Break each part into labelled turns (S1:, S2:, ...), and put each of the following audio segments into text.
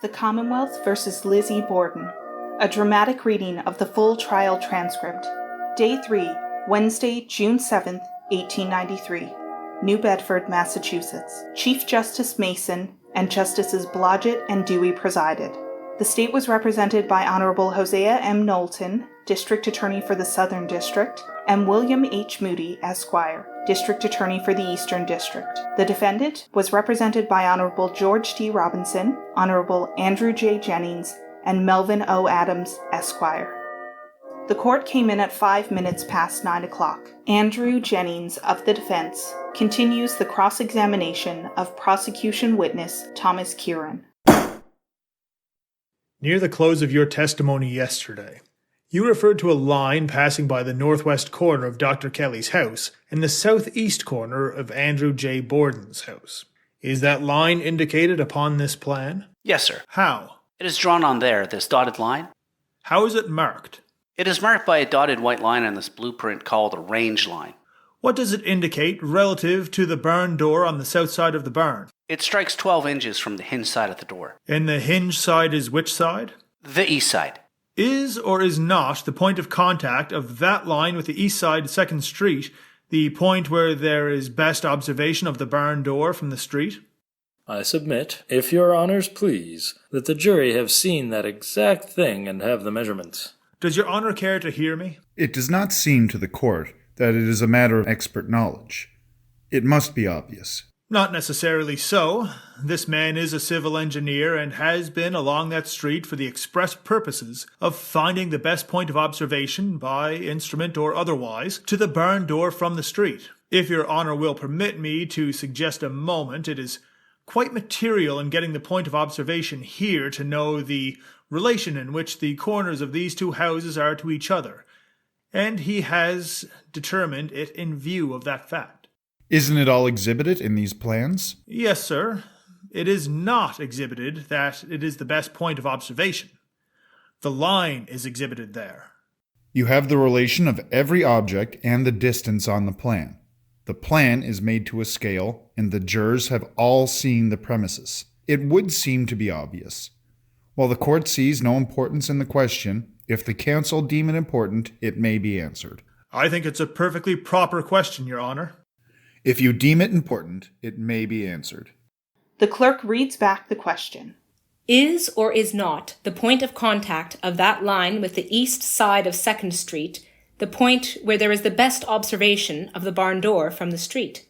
S1: The Commonwealth versus Lizzie Borden. A dramatic reading of the full trial transcript. Day 3, Wednesday, June 7th, 1893. New Bedford, Massachusetts. Chief Justice Mason and Justices Blodgett and Dewey presided. The state was represented by Honorable Hosea M. Knowlton, District Attorney for the Southern District, and William H. Moody, Esquire, District Attorney for the Eastern District. The defendant was represented by Honorable George D. Robinson, Honorable Andrew J. Jennings, and Melvin O. Adams, Esquire. The court came in at 5 minutes past 9 o'clock. Andrew Jennings of the defense continues the cross-examination of prosecution witness Thomas Kieran.
S2: Near the close of your testimony yesterday, you referred to a line passing by the northwest corner of Dr. Kelly's house and the southeast corner of Andrew J. Borden's house. Is that line indicated upon this plan?
S3: Yes, sir.
S2: How?
S3: It is drawn on there, this dotted line.
S2: How is it marked?
S3: It is marked by a dotted white line on this blueprint called a range line.
S2: What does it indicate relative to the barn door on the south side of the barn?
S3: It strikes 12 inches from the hinge side of the door.
S2: And the hinge side is which side?
S3: The east side.
S2: Is or is not the point of contact of that line with the east side 2nd Street the point where there is best observation of the barn door from the street?
S4: I submit, if your honors please, that the jury have seen that exact thing and have the measurements.
S2: Does your honor care to hear me?
S5: It does not seem to the court that it is a matter of expert knowledge. It must be obvious.
S2: Not necessarily so. This man is a civil engineer and has been along that street for the express purposes of finding the best point of observation, by instrument or otherwise, to the barn door from the street. If your honor will permit me to suggest a moment, it is quite material in getting the point of observation here to know the relation in which the corners of these two houses are to each other, and he has determined it in view of that fact.
S5: Isn't it all exhibited in these plans?
S2: Yes, sir. It is not exhibited that it is the best point of observation. The line is exhibited there.
S5: You have the relation of every object and the distance on the plan. The plan is made to a scale, and the jurors have all seen the premises. It would seem to be obvious. While the court sees no importance in the question, if the counsel deem it important, it may be answered.
S2: I think it's a perfectly proper question, Your Honor.
S5: If you deem it important, it may be answered.
S1: The clerk reads back the question.
S6: Is or is not the point of contact of that line with the east side of 2nd Street the point where there is the best observation of the barn door from the street?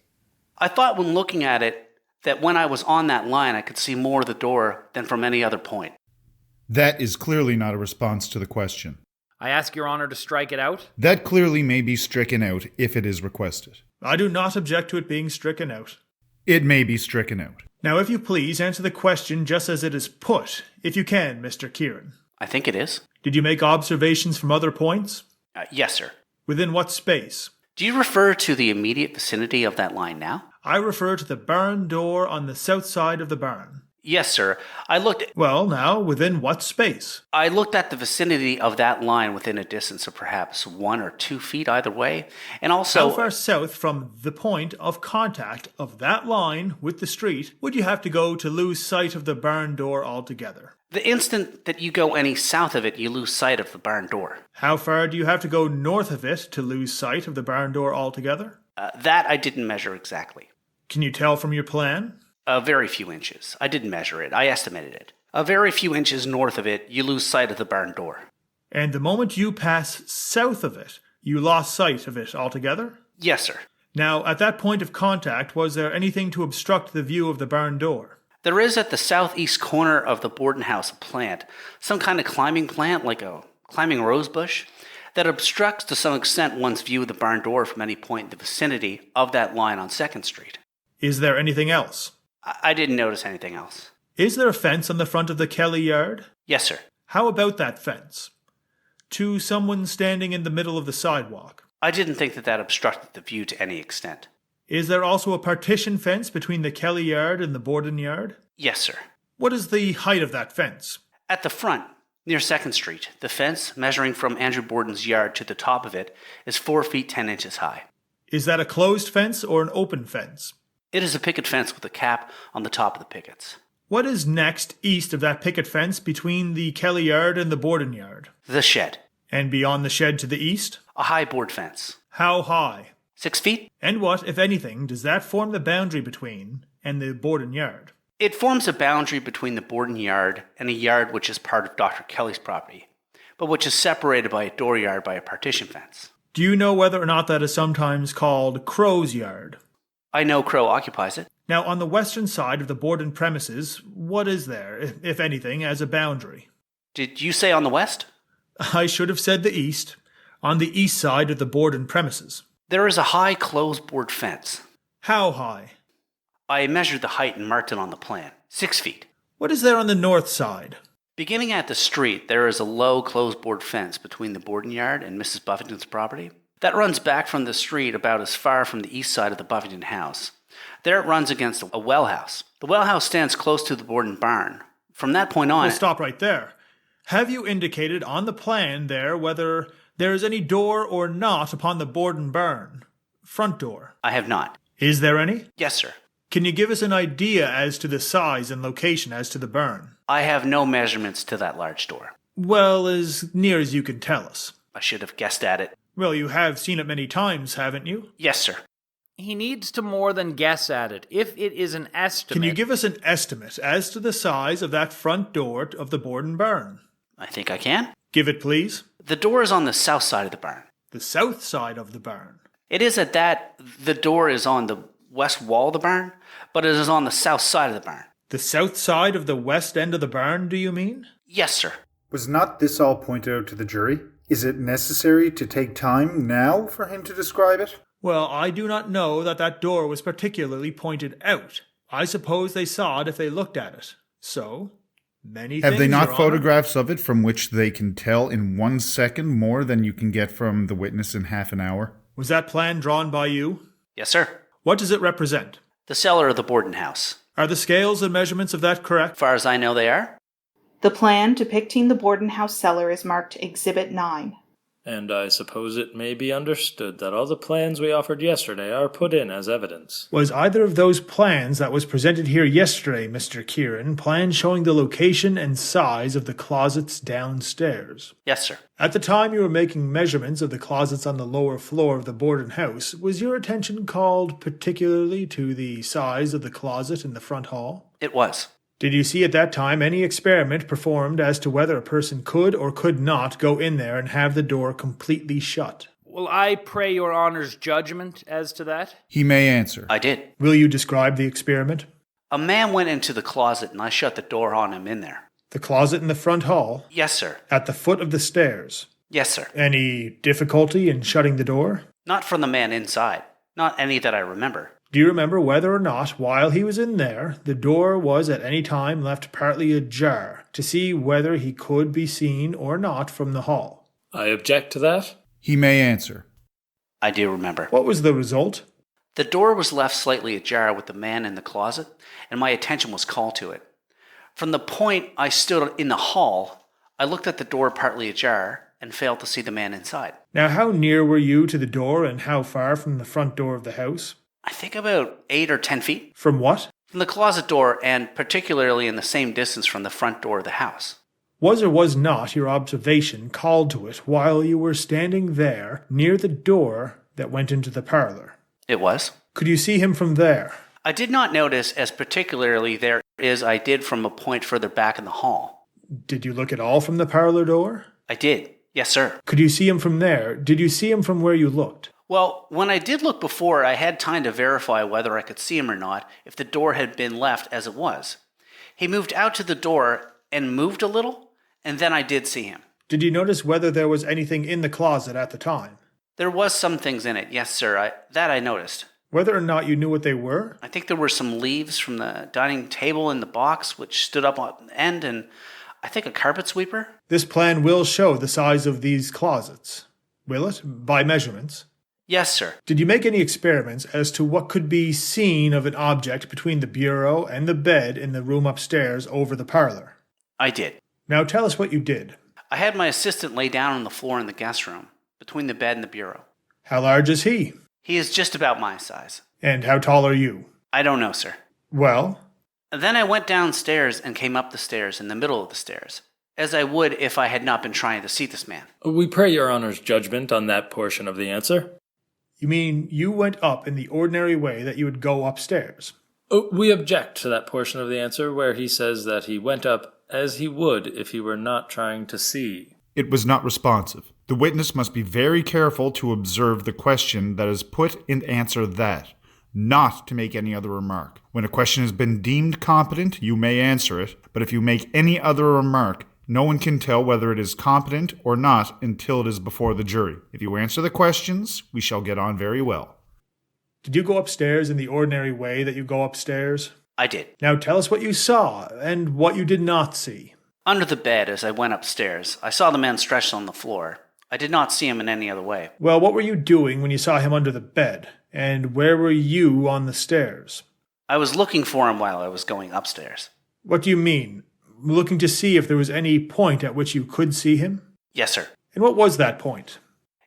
S3: I thought when looking at it that when I was on that line I could see more of the door than from any other point.
S5: That is clearly not a response to the question.
S7: I ask your honor to strike it out.
S5: That clearly may be stricken out if it is requested.
S2: I do not object to it being stricken out.
S5: It may be stricken out.
S2: Now, if you please, answer the question just as it is put, if you can, Mr. Kieran.
S3: I think it is.
S2: Did you make observations from other points?
S3: Yes, sir.
S2: Within what space?
S3: Do you refer to the immediate vicinity of that line now?
S2: I refer to the barn door on the south side of the barn.
S3: Yes, sir.
S2: Well, now, within what space?
S3: I looked at the vicinity of that line within a distance of perhaps 1 or 2 feet either way, and also...
S2: How far south from the point of contact of that line with the street would you have to go to lose sight of the barn door altogether?
S3: The instant that you go any south of it, you lose sight of the barn door.
S2: How far do you have to go north of it to lose sight of the barn door altogether?
S3: That I didn't measure exactly.
S2: Can you tell from your plan?
S3: A very few inches. I didn't measure it. I estimated it. A very few inches north of it, you lose sight of the barn door.
S2: And the moment you pass south of it, you lost sight of it altogether?
S3: Yes, sir.
S2: Now, at that point of contact, was there anything to obstruct the view of the barn door?
S3: There is at the southeast corner of the Borden house a plant, some kind of climbing plant, like a climbing rose bush, that obstructs to some extent one's view of the barn door from any point in the vicinity of that line on 2nd Street.
S2: Is there anything else?
S3: I didn't notice anything else.
S2: Is there a fence on the front of the Kelly yard?
S3: Yes, sir.
S2: How about that fence? To someone standing in the middle of the sidewalk?
S3: I didn't think that obstructed the view to any extent.
S2: Is there also a partition fence between the Kelly yard and the Borden yard?
S3: Yes, sir.
S2: What is the height of that fence?
S3: At the front, near 2nd Street, the fence, measuring from Andrew Borden's yard to the top of it, is 4 feet 10 inches high.
S2: Is that a closed fence or an open fence?
S3: It is a picket fence with a cap on the top of the pickets.
S2: What is next east of that picket fence between the Kelly yard and the Borden yard?
S3: The shed.
S2: And beyond the shed to the east?
S3: A high board fence.
S2: How high?
S3: 6 feet?
S2: And what, if anything, does that form the boundary between and the Borden yard?
S3: It forms a boundary between the Borden yard and a yard which is part of Dr. Kelly's property, but which is separated by a dooryard by a partition fence.
S2: Do you know whether or not that is sometimes called Crow's yard?
S3: I know Crow occupies it.
S2: Now, on the western side of the Borden premises, what is there, if anything, as a boundary?
S3: Did you say on the west?
S2: I should have said the east. On the east side of the Borden premises.
S3: There is a high closed board fence.
S2: How high?
S3: I measured the height and marked it on the plan. 6 feet.
S2: What is there on the north side?
S3: Beginning at the street, there is a low closed board fence between the Borden yard and Mrs. Buffington's property. That runs back from the street about as far from the east side of the Buffington house. There it runs against a well house. The well house stands close to the Borden barn. From that point on...
S2: We'll stop right there. Have you indicated on the plan there whether there is any door or not upon the Borden barn? Front door.
S3: I have not.
S2: Is there any?
S3: Yes, sir.
S2: Can you give us an idea as to the size and location as to the barn?
S3: I have no measurements to that large door.
S2: Well, as near as you can tell us.
S3: I should have guessed at it.
S2: Well, you have seen it many times, haven't you?
S3: Yes, sir.
S7: He needs to more than guess at it. If it is an estimate...
S2: Can you give us an estimate as to the size of that front door of the Borden barn?
S3: I think I can.
S2: Give it, please.
S3: The door is on the south side of the barn.
S2: The south side of the barn.
S3: It is at that the door is on the west wall of the barn, but it is on the south side of the barn.
S2: The south side of the west end of the barn, do you mean?
S3: Yes, sir.
S5: Was not this all pointed out to the jury? Is it necessary to take time now for him to describe it?
S2: Well, I do not know that that door was particularly pointed out. I suppose they saw it if they looked at it. So, many things,
S5: Have they not
S2: Your Honor.
S5: photographs of it from which they can tell in 1 second more than you can get from the witness in half an hour?
S2: Was that plan drawn by you?
S3: Yes, sir.
S2: What does it represent?
S3: The cellar of the Borden house.
S2: Are the scales and measurements of that correct?
S3: As far as I know, they are.
S1: The plan depicting the Borden house cellar is marked Exhibit 9.
S4: And I suppose it may be understood that all the plans we offered yesterday are put in as evidence.
S2: Was either of those plans that was presented here yesterday, Mr. Kieran, plans showing the location and size of the closets downstairs?
S3: Yes, sir.
S2: At the time you were making measurements of the closets on the lower floor of the Borden house, was your attention called particularly to the size of the closet in the front hall?
S3: It was.
S2: Did you see at that time any experiment performed as to whether a person could or could not go in there and have the door completely shut?
S7: Will I pray your honor's judgment as to that?
S5: He may answer.
S3: I did.
S2: Will you describe the experiment?
S3: A man went into the closet and I shut the door on him in there.
S2: The closet in the front hall?
S3: Yes, sir.
S2: At the foot of the stairs?
S3: Yes, sir.
S2: Any difficulty in shutting the door?
S3: Not from the man inside. Not any that I remember.
S2: Do you remember whether or not, while he was in there, the door was at any time left partly ajar to see whether he could be seen or not from the hall?
S4: I object to that.
S5: He may answer.
S3: I do remember.
S2: What was the result?
S3: The door was left slightly ajar with the man in the closet, and my attention was called to it. From the point I stood in the hall, I looked at the door partly ajar and failed to see the man inside.
S2: Now, how near were you to the door and how far from the front door of the house?
S3: I think about 8 or 10 feet.
S2: From what?
S3: From the closet door, and particularly in the same distance from the front door of the house.
S2: Was or was not your observation called to it while you were standing there near the door that went into the parlor?
S3: It was.
S2: Could you see him from there?
S3: I did not notice as particularly there as I did from a point further back in the hall.
S2: Did you look at all from the parlor door?
S3: I did. Yes, sir.
S2: Could you see him from there? Did you see him from where you looked?
S3: Well, when I did look before, I had time to verify whether I could see him or not if the door had been left as it was. He moved out to the door and moved a little, and then I did see him.
S2: Did you notice whether there was anything in the closet at the time?
S3: There was some things in it, yes, sir. That I noticed.
S2: Whether or not you knew what they were?
S3: I think there were some leaves from the dining table in the box which stood up on the end, and I think a carpet sweeper.
S2: This plan will show the size of these closets. Will it? By measurements?
S3: Yes, sir.
S2: Did you make any experiments as to what could be seen of an object between the bureau and the bed in the room upstairs over the parlor?
S3: I did.
S2: Now tell us what you did.
S3: I had my assistant lay down on the floor in the guest room, between the bed and the bureau.
S2: How large is he?
S3: He is just about my size.
S2: And how tall are you?
S3: I don't know, sir.
S2: Well?
S3: Then I went downstairs and came up the stairs in the middle of the stairs, as I would if I had not been trying to see this man.
S4: We pray your honor's judgment on that portion of the answer.
S2: You mean you went up in the ordinary way that you would go upstairs?
S4: We object to that portion of the answer where he says that he went up as he would if he were not trying to see.
S5: It was not responsive. The witness must be very careful to observe the question that is put and answer that, not to make any other remark. When a question has been deemed competent, you may answer it, but if you make any other remark, no one can tell whether it is competent or not until it is before the jury. If you answer the questions, we shall get on very well.
S2: Did you go upstairs in the ordinary way that you go upstairs?
S3: I did.
S2: Now tell us what you saw and what you did not see.
S3: Under the bed, as I went upstairs, I saw the man stretched on the floor. I did not see him in any other way.
S2: Well, what were you doing when you saw him under the bed? And where were you on the stairs?
S3: I was looking for him while I was going upstairs.
S2: What do you mean? Looking to see if there was any point at which you could see him?
S3: Yes, sir.
S2: And what was that point?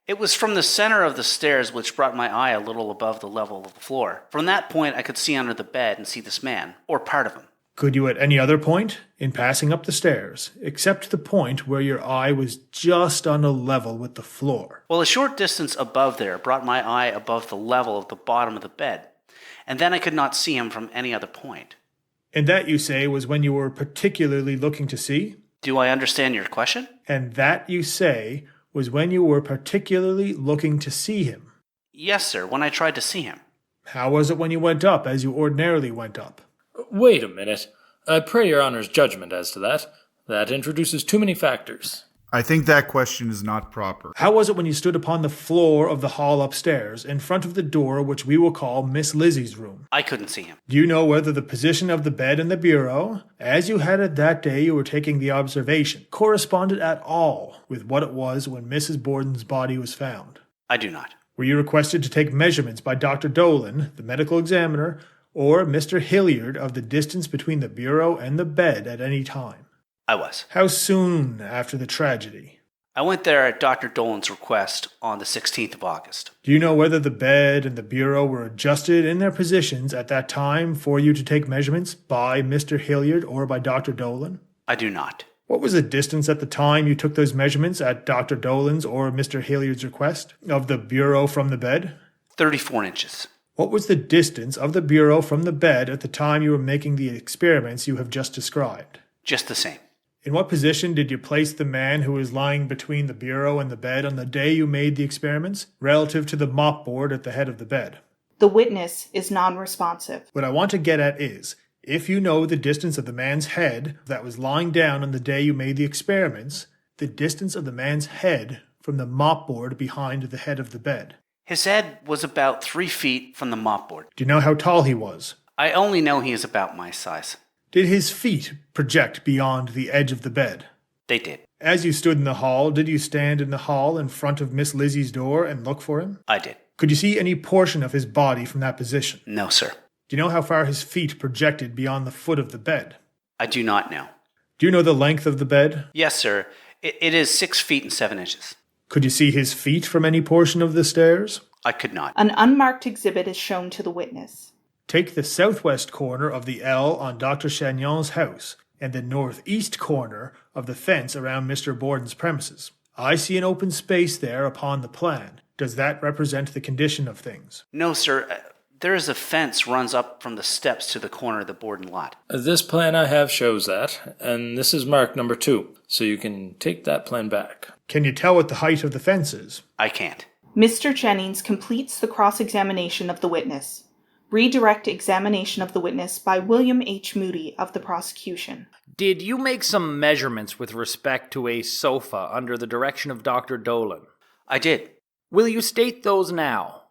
S3: It was from the center of the stairs, which brought my eye a little above the level of the floor. From that point, I could see under the bed and see this man, or part of him.
S2: Could you at any other point, in passing up the stairs, except the point where your eye was just on a level with the floor?
S3: Well, a short distance above there brought my eye above the level of the bottom of the bed, and then I could not see him from any other point.
S2: And that, you say, was when you were particularly looking to see?
S3: Do I understand your question?
S2: And that, you say, was when you were particularly looking to see him?
S3: Yes, sir, when I tried to see him.
S2: How was it when you went up, as you ordinarily went up?
S4: Wait a minute. I pray your honor's judgment as to that. That introduces too many factors.
S5: I think that question is not proper.
S2: How was it when you stood upon the floor of the hall upstairs, in front of the door which we will call Miss Lizzie's room?
S3: I couldn't see him.
S2: Do you know whether the position of the bed and the bureau, as you had it that day you were taking the observation, corresponded at all with what it was when Mrs. Borden's body was found?
S3: I do not.
S2: Were you requested to take measurements by Dr. Dolan, the medical examiner, or Mr. Hilliard of the distance between the bureau and the bed at any time?
S3: I was.
S2: How soon after the tragedy?
S3: I went there at Dr. Dolan's request on the 16th of August.
S2: Do you know whether the bed and the bureau were adjusted in their positions at that time for you to take measurements by Mr. Hilliard or by Dr. Dolan?
S3: I do not.
S2: What was the distance at the time you took those measurements at Dr. Dolan's or Mr. Hilliard's request of the bureau from the bed?
S3: 34 inches.
S2: What was the distance of the bureau from the bed at the time you were making the experiments you have just described?
S3: Just the same.
S2: In what position did you place the man who was lying between the bureau and the bed on the day you made the experiments, relative to the mopboard at the head of the bed?
S1: The witness is non-responsive.
S2: What I want to get at is, if you know the distance of the man's head that was lying down on the day you made the experiments, the distance of the man's head from the mopboard behind the head of the bed.
S3: His head was about 3 feet from the mopboard.
S2: Do you know how tall he was?
S3: I only know he is about my size.
S2: Did his feet project beyond the edge of the bed?
S3: They did.
S2: As you stood in the hall, did you stand in the hall in front of Miss Lizzie's door and look for him?
S3: I did.
S2: Could you see any portion of his body from that position?
S3: No, sir.
S2: Do you know how far his feet projected beyond the foot of the bed?
S3: I do not know.
S2: Do you know the length of the bed?
S3: Yes, sir. It is 6 feet and 7 inches.
S2: Could you see his feet from any portion of the stairs?
S3: I could not.
S1: An unmarked exhibit is shown to the witness.
S2: Take the southwest corner of the L on Dr. Chagnon's house and the northeast corner of the fence around Mr. Borden's premises. I see an open space there upon the plan. Does that represent the condition of things?
S3: No, sir. There is a fence runs up from the steps to the corner of the Borden lot.
S4: This plan I have shows that, and this is marked number 2, so you can take that plan back.
S2: Can you tell what the height of the fence is?
S3: I can't.
S1: Mr. Jennings completes the cross-examination of the witness. Redirect examination of the witness by William H. Moody of the prosecution.
S7: Did you make some measurements with respect to a sofa under the direction of Dr. Dolan?
S3: I did.
S7: Will you state those now?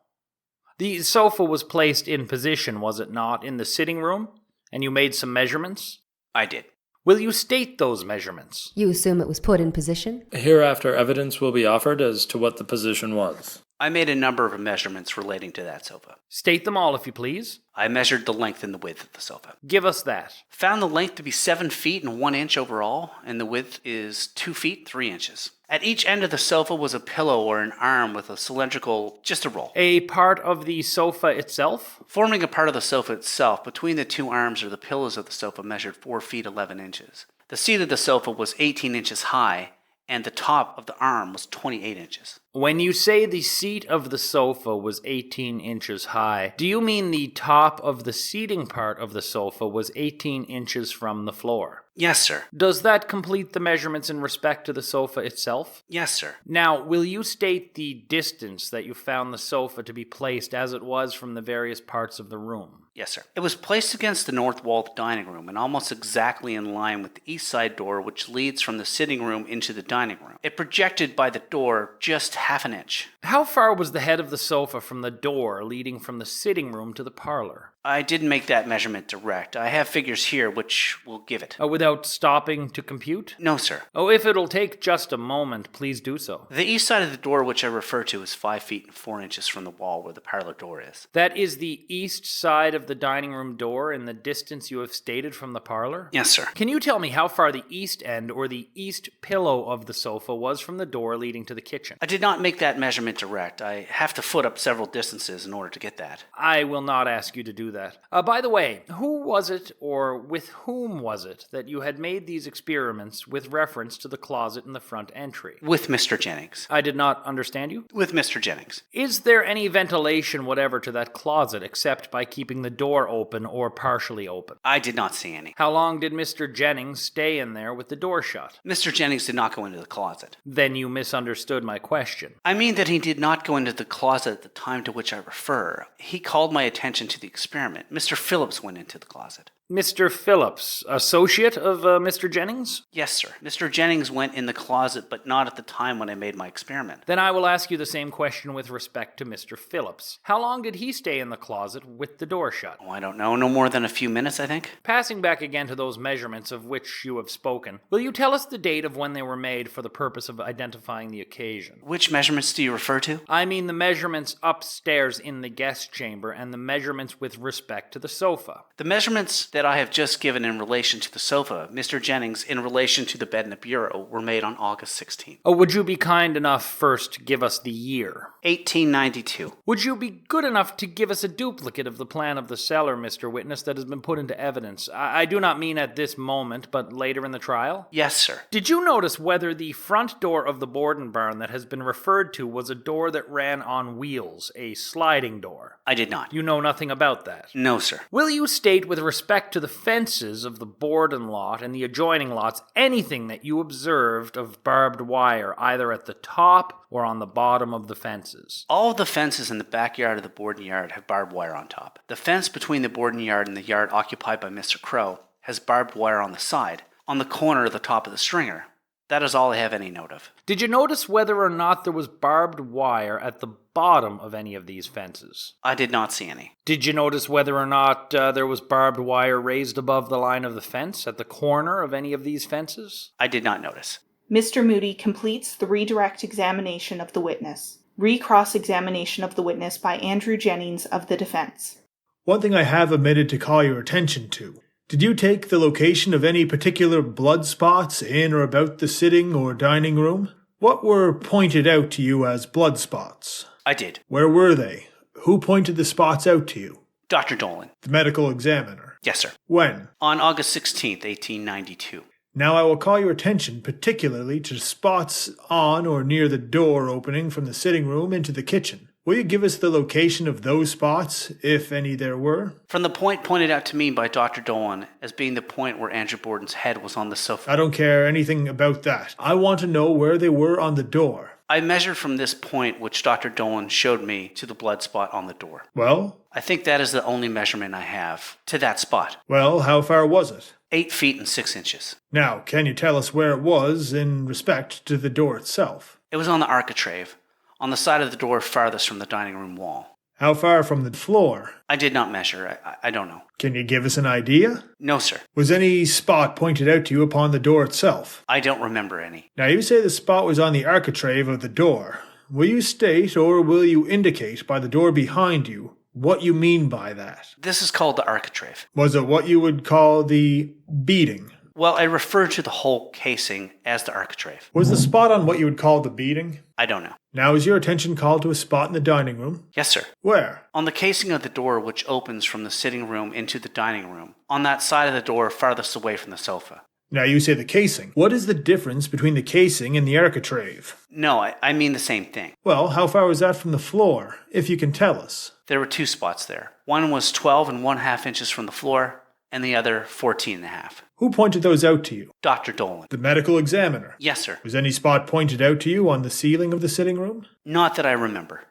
S7: The sofa was placed in position, was it not, in the sitting room? And you made some measurements?
S3: I did.
S7: Will you state those measurements?
S8: You assume it was put in position?
S4: Hereafter evidence will be offered as to what the position was.
S3: I made a number of measurements relating to that sofa.
S7: State them all, if you please.
S3: I measured the length and the width of the sofa.
S7: Give us that.
S3: Found the length to be 7 feet and 1 inch overall, and the width is 2 feet 3 inches. At each end of the sofa was a pillow or an arm with a cylindrical, just a roll.
S7: A part of the sofa itself?
S3: Forming a part of the sofa itself, between the two arms or the pillows of the sofa measured 4 feet 11 inches. The seat of the sofa was 18 inches high, and the top of the arm was 28 inches.
S7: When you say the seat of the sofa was 18 inches high, do you mean the top of the seating part of the sofa was 18 inches from the floor?
S3: Yes, sir.
S7: Does that complete the measurements in respect to the sofa itself?
S3: Yes, sir.
S7: Now, will you state the distance that you found the sofa to be placed as it was from the various parts of the room?
S3: Yes, sir. It was placed against the north wall of the dining room and almost exactly in line with the east side door which leads from the sitting room into the dining room. It projected by the door just half an inch.
S7: How far was the head of the sofa from the door leading from the sitting room to the parlor?
S3: I didn't make that measurement direct. I have figures here which will give it.
S7: Without stopping to compute?
S3: No, sir.
S7: If it'll take just a moment, please do so.
S3: The east side of the door which I refer to is 5 feet and 4 inches from the wall where the parlor door is.
S7: That is the east side of the dining room door in the distance you have stated from the parlor?
S3: Yes, sir.
S7: Can you tell me how far the east end or the east pillow of the sofa was from the door leading to the kitchen?
S3: I did not make that measurement direct. I have to foot up several distances in order to get that.
S7: I will not ask you to do that. By the way, who was it or with whom was it that you had made these experiments with reference to the closet in the front entry?
S3: With Mr. Jennings.
S7: I did not understand you.
S3: With Mr. Jennings.
S7: Is there any ventilation whatever to that closet except by keeping the door open or partially open?
S3: I did not see any.
S7: How long did Mr. Jennings stay in there with the door shut?
S3: Mr. Jennings did not go into the closet.
S7: Then you misunderstood my question.
S3: I mean that he did not go into the closet at the time to which I refer. He called my attention to the experiment. Mr. Phillips went into the closet.
S7: Mr. Phillips, associate of Mr. Jennings?
S3: Yes, sir. Mr. Jennings went in the closet, but not at the time when I made my experiment.
S7: Then I will ask you the same question with respect to Mr. Phillips. How long did he stay in the closet with the door shut?
S3: Oh, I don't know. No more than a few minutes, I think.
S7: Passing back again to those measurements of which you have spoken, will you tell us the date of when they were made for the purpose of identifying the occasion?
S3: Which measurements do you refer to?
S7: I mean the measurements upstairs in the guest chamber and the measurements with respect to the sofa.
S3: The measurements that I have just given in relation to the sofa, Mr. Jennings in relation to the bed and the bureau, were made on August 16th.
S7: Would you be kind enough first to give us the year?
S3: 1892.
S7: Would you be good enough to give us a duplicate of the plan of the cellar, Mr. Witness, that has been put into evidence? I do not mean at this moment, but later in the trial?
S3: Yes, sir.
S7: Did you notice whether the front door of the Borden barn that has been referred to was a door that ran on wheels, a sliding door?
S3: I did not.
S7: You know nothing about that?
S3: No, sir.
S7: Will you state with respect to the fences of the Borden lot and the adjoining lots anything that you observed of barbed wire either at the top or on the bottom of the fences?
S3: All of the fences in the backyard of the Borden yard have barbed wire on top. The fence between the Borden yard and the yard occupied by Mr. Crow has barbed wire on the side, on the corner of the top of the stringer. That is all I have any note of.
S7: Did you notice whether or not there was barbed wire at the bottom of any of these fences?
S3: I did not see any.
S7: Did you notice whether or not there was barbed wire raised above the line of the fence at the corner of any of these fences?
S3: I did not notice.
S1: Mr. Moody completes the redirect examination of the witness. Recross-examination of the witness by Andrew Jennings of the defense.
S2: One thing I have omitted to call your attention to. Did you take the location of any particular blood spots in or about the sitting or dining room? What were pointed out to you as blood spots?
S3: I did.
S2: Where were they? Who pointed the spots out to you?
S3: Dr. Dolan.
S2: The medical examiner.
S3: Yes, sir.
S2: When?
S3: On August 16th, 1892.
S2: Now I will call your attention particularly to spots on or near the door opening from the sitting room into the kitchen. Will you give us the location of those spots, if any there were?
S3: From the point pointed out to me by Dr. Dolan as being the point where Andrew Borden's head was on the sofa.
S2: I don't care anything about that. I want to know where they were on the door.
S3: I measured from this point which Dr. Dolan showed me to the blood spot on the door.
S2: Well?
S3: I think that is the only measurement I have to that spot.
S2: Well, how far was it?
S3: 8 feet and 6 inches.
S2: Now, can you tell us where it was in respect to the door itself?
S3: It was on the architrave, on the side of the door farthest from the dining room wall.
S2: How far from the floor?
S3: I did not measure. I don't know.
S2: Can you give us an idea?
S3: No, sir.
S2: Was any spot pointed out to you upon the door itself?
S3: I don't remember any.
S2: Now, you say the spot was on the architrave of the door. Will you state or will you indicate by the door behind you what you mean by that?
S3: This is called the architrave.
S2: Was it what you would call the beating?
S3: Well, I refer to the whole casing as the architrave.
S2: Was the spot on what you would call the beating?
S3: I don't know.
S2: Now is your attention called to a spot in the dining room?
S3: Yes, sir.
S2: Where?
S3: On the casing of the door which opens from the sitting room into the dining room, on that side of the door farthest away from the sofa.
S2: Now you say the casing. What is the difference between the casing and the architrave?
S3: No, I mean the same thing.
S2: Well, how far was that from the floor, if you can tell us?
S3: There were two spots there. One was 12.5 inches from the floor, and the other 14.5.
S2: Who pointed those out to you?
S3: Dr. Dolan.
S2: The medical examiner?
S3: Yes, sir.
S2: Was any spot pointed out to you on the ceiling of the sitting room?
S3: Not that I remember.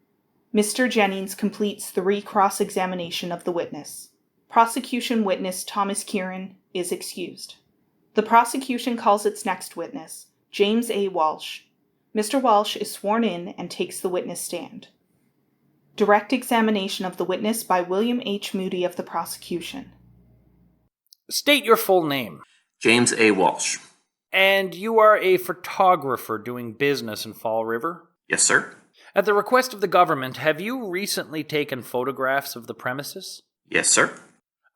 S1: Mr. Jennings completes the recross-examination of the witness. Prosecution witness Thomas Kieran is excused. The prosecution calls its next witness, James A. Walsh. Mr. Walsh is sworn in and takes the witness stand. Direct examination of the witness by William H. Moody of the prosecution.
S7: State your full name.
S8: James A. Walsh.
S7: And you are a photographer doing business in Fall River?
S8: Yes, sir.
S7: At the request of the government, have you recently taken photographs of the premises?
S8: Yes, sir.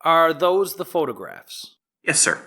S7: Are those the photographs?
S8: Yes, sir.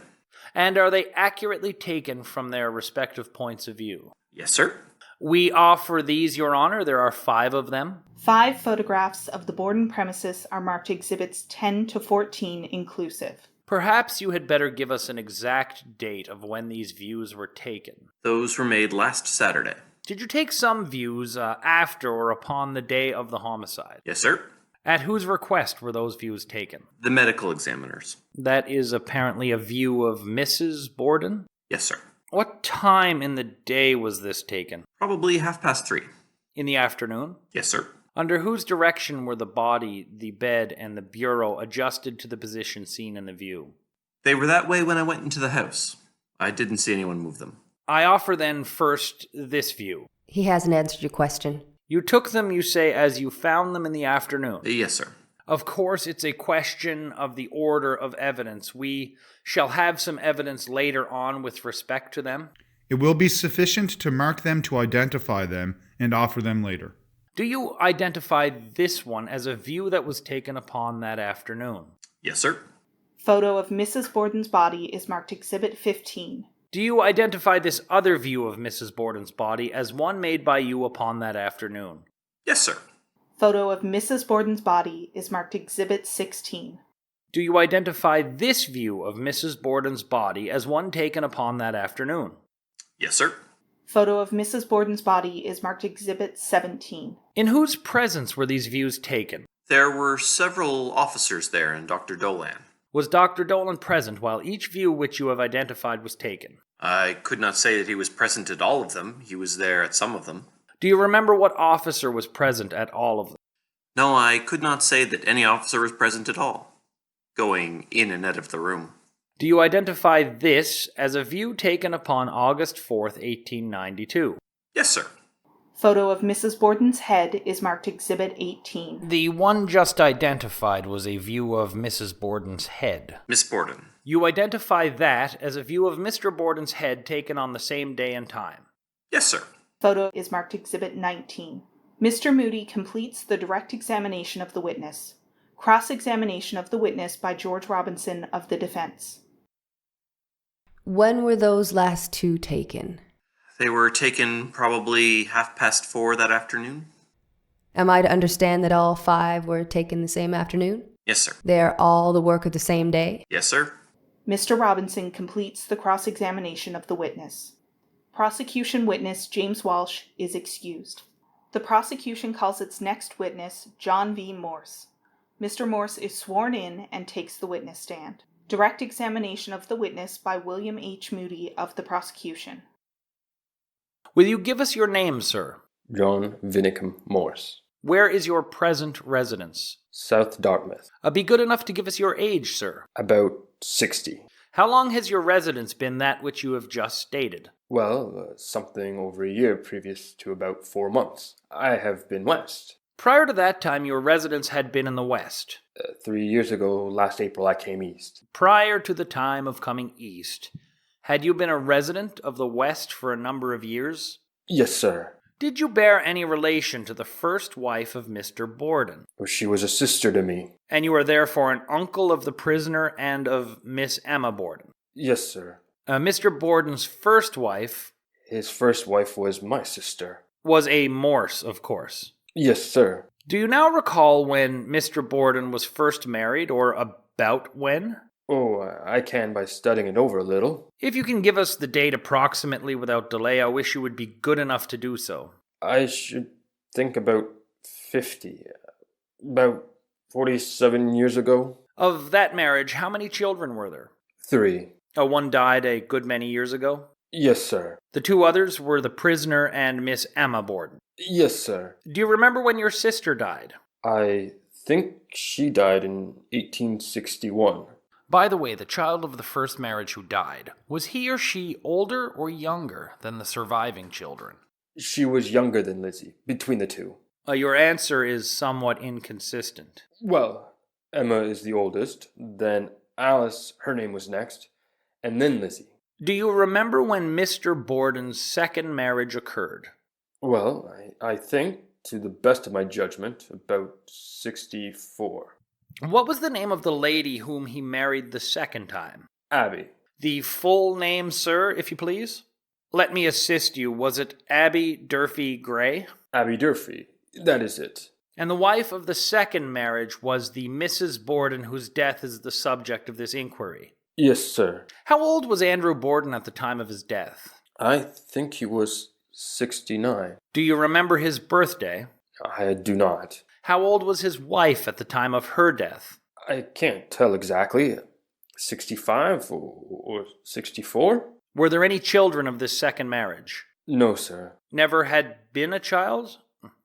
S7: And are they accurately taken from their respective points of view?
S8: Yes, sir.
S7: We offer these, Your Honor. There are 5 of them.
S1: 5 photographs of the Borden premises are marked Exhibits 10 to 14 inclusive.
S7: Perhaps you had better give us an exact date of when these views were taken.
S8: Those were made last Saturday.
S7: Did you take some views after or upon the day of the homicide?
S8: Yes, sir.
S7: At whose request were those views taken?
S8: The medical examiners.
S7: That is apparently a view of Mrs. Borden?
S8: Yes, sir.
S7: What time in the day was this taken?
S8: Probably 3:30.
S7: In the afternoon?
S8: Yes, sir.
S7: Under whose direction were the body, the bed, and the bureau adjusted to the position seen in the view?
S8: They were that way when I went into the house. I didn't see anyone move them.
S7: I offer then first this view.
S9: He hasn't answered your question.
S7: You took them, you say, as you found them in the afternoon.
S8: Yes, sir.
S7: Of course, it's a question of the order of evidence. We shall have some evidence later on with respect to them.
S5: It will be sufficient to mark them to identify them and offer them later.
S7: Do you identify this one as a view that was taken upon that afternoon?
S8: Yes, sir.
S1: Photo of Mrs. Borden's body is marked Exhibit 15.
S7: Do you identify this other view of Mrs. Borden's body as one made by you upon that afternoon?
S8: Yes, sir.
S1: Photo of Mrs. Borden's body is marked Exhibit 16.
S7: Do you identify this view of Mrs. Borden's body as one taken upon that afternoon?
S8: Yes, sir.
S1: Photo of Mrs. Borden's body is marked Exhibit 17.
S7: In whose presence were these views taken?
S8: There were several officers there and Dr. Dolan.
S7: Was Dr. Dolan present while each view which you have identified was taken?
S8: I could not say that he was present at all of them. He was there at some of them.
S7: Do you remember what officer was present at all of them?
S8: No, I could not say that any officer was present at all, going in and out of the room.
S7: Do you identify this as a view taken upon August 4th, 1892?
S8: Yes, sir.
S1: Photo of Mrs. Borden's head is marked Exhibit 18.
S7: The one just identified was a view of Mrs. Borden's head.
S8: Miss Borden.
S7: You identify that as a view of Mr. Borden's head taken on the same day and time?
S8: Yes, sir.
S1: Photo is marked Exhibit 19. Mr. Moody completes the direct examination of the witness. Cross-examination of the witness by George Robinson of the defense.
S9: When were those last 2 taken?
S8: They were taken probably 4:30 that afternoon.
S9: Am I to understand that all 5 were taken the same afternoon?
S8: Yes, sir.
S9: They're all the work of the same day?
S8: Yes, sir.
S1: Mr. Robinson completes the cross-examination of the witness. Prosecution witness James Walsh is excused. The prosecution calls its next witness John V. Morse. Mr. Morse is sworn in and takes the witness stand. Direct examination of the witness by William H. Moody of the prosecution.
S7: Will you give us your name, sir?
S10: John Vinicum Morse.
S7: Where is your present residence?
S10: South Dartmouth.
S7: Be good enough to give us your age, sir.
S10: About 60.
S7: How long has your residence been that which you have just stated?
S10: Well, something over a year previous to about 4 months. I have been west.
S7: Prior to that time, your residence had been in the west.
S10: 3 years ago, last April, I came east.
S7: Prior to the time of coming east, had you been a resident of the west for a number of years?
S10: Yes, sir.
S7: Did you bear any relation to the first wife of Mr. Borden?
S10: She was a sister to me.
S7: And you are therefore an uncle of the prisoner and of Miss Emma Borden?
S10: Yes, sir.
S7: Mr. Borden's first wife...
S10: His first wife was my sister.
S7: Was a Morse, of course.
S10: Yes, sir.
S7: Do you now recall when Mr. Borden was first married, or about when?
S10: Oh, I can by studying it over a little.
S7: If you can give us the date approximately without delay, I wish you would be good enough to do so.
S10: I should think about 50. About 47 years ago.
S7: Of that marriage, how many children were there?
S10: 3.
S7: One died a good many years ago?
S10: Yes, sir.
S7: The 2 others were the prisoner and Miss Emma Borden?
S10: Yes, sir.
S7: Do you remember when your sister died?
S10: I think she died in 1861.
S7: By the way, the child of the first marriage who died, was he or she older or younger than the surviving children?
S10: She was younger than Lizzie, between the 2.
S7: Your answer is somewhat inconsistent.
S10: Well, Emma is the oldest, then Alice, her name was next, and then Lizzie.
S7: Do you remember when Mr. Borden's second marriage occurred?
S10: Well, I think, to the best of my judgment, about 64.
S7: What was the name of the lady whom he married the second time?
S10: Abby.
S7: The full name, sir, if you please? Let me assist you. Was it Abby Durfee Gray?
S10: Abby Durfee. That is it.
S7: And the wife of the second marriage was the Mrs. Borden whose death is the subject of this inquiry?
S10: Yes, sir.
S7: How old was Andrew Borden at the time of his death?
S10: I think he was 69.
S7: Do you remember his birthday?
S10: I do not.
S7: How old was his wife at the time of her death?
S10: I can't tell exactly. 65 or 64?
S7: Were there any children of this second marriage?
S10: No, sir.
S7: Never had been a child?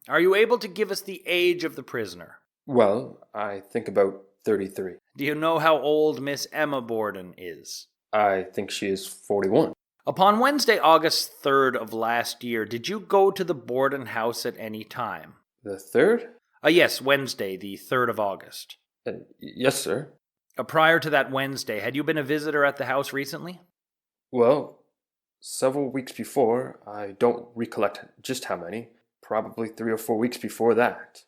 S7: Are you able to give us the age of the prisoner?
S10: Well, I think about 33.
S7: Do you know how old Miss Emma Borden is?
S10: I think she is 41.
S7: Upon Wednesday, August 3rd of last year, did you go to the Borden house at any time?
S10: The 3rd?
S7: Yes, Wednesday, the 3rd of August.
S10: Yes, sir.
S7: Prior to that Wednesday, had you been a visitor at the house recently?
S10: Well, several weeks before. I don't recollect just how many. Probably 3 or 4 weeks before that.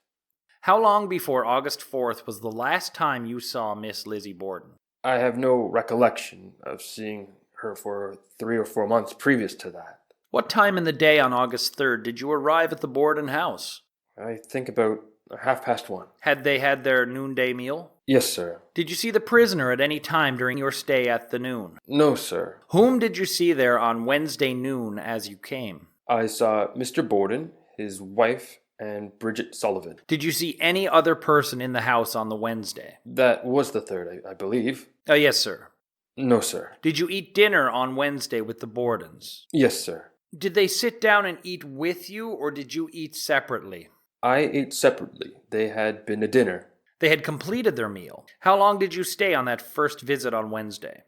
S7: How long before August 4th was the last time you saw Miss Lizzie Borden?
S10: I have no recollection of seeing her for 3 or 4 months previous to that.
S7: What time in the day on August 3rd did you arrive at the Borden house?
S10: I think about 1:30.
S7: Had they had their noonday meal?
S10: Yes, sir.
S7: Did you see the prisoner at any time during your stay at the noon?
S10: No, sir.
S7: Whom did you see there on Wednesday noon as you came?
S10: I saw Mr. Borden, his wife, and Bridget Sullivan.
S7: Did you see any other person in the house on the Wednesday?
S10: That was the 3rd, I believe.
S7: Yes, sir.
S10: No, sir.
S7: Did you eat dinner on Wednesday with the Bordens?
S10: Yes, sir.
S7: Did they sit down and eat with you, or did you eat separately?
S10: I ate separately. They had been to dinner.
S7: They had completed their meal. How long did you stay on that first visit on Wednesday?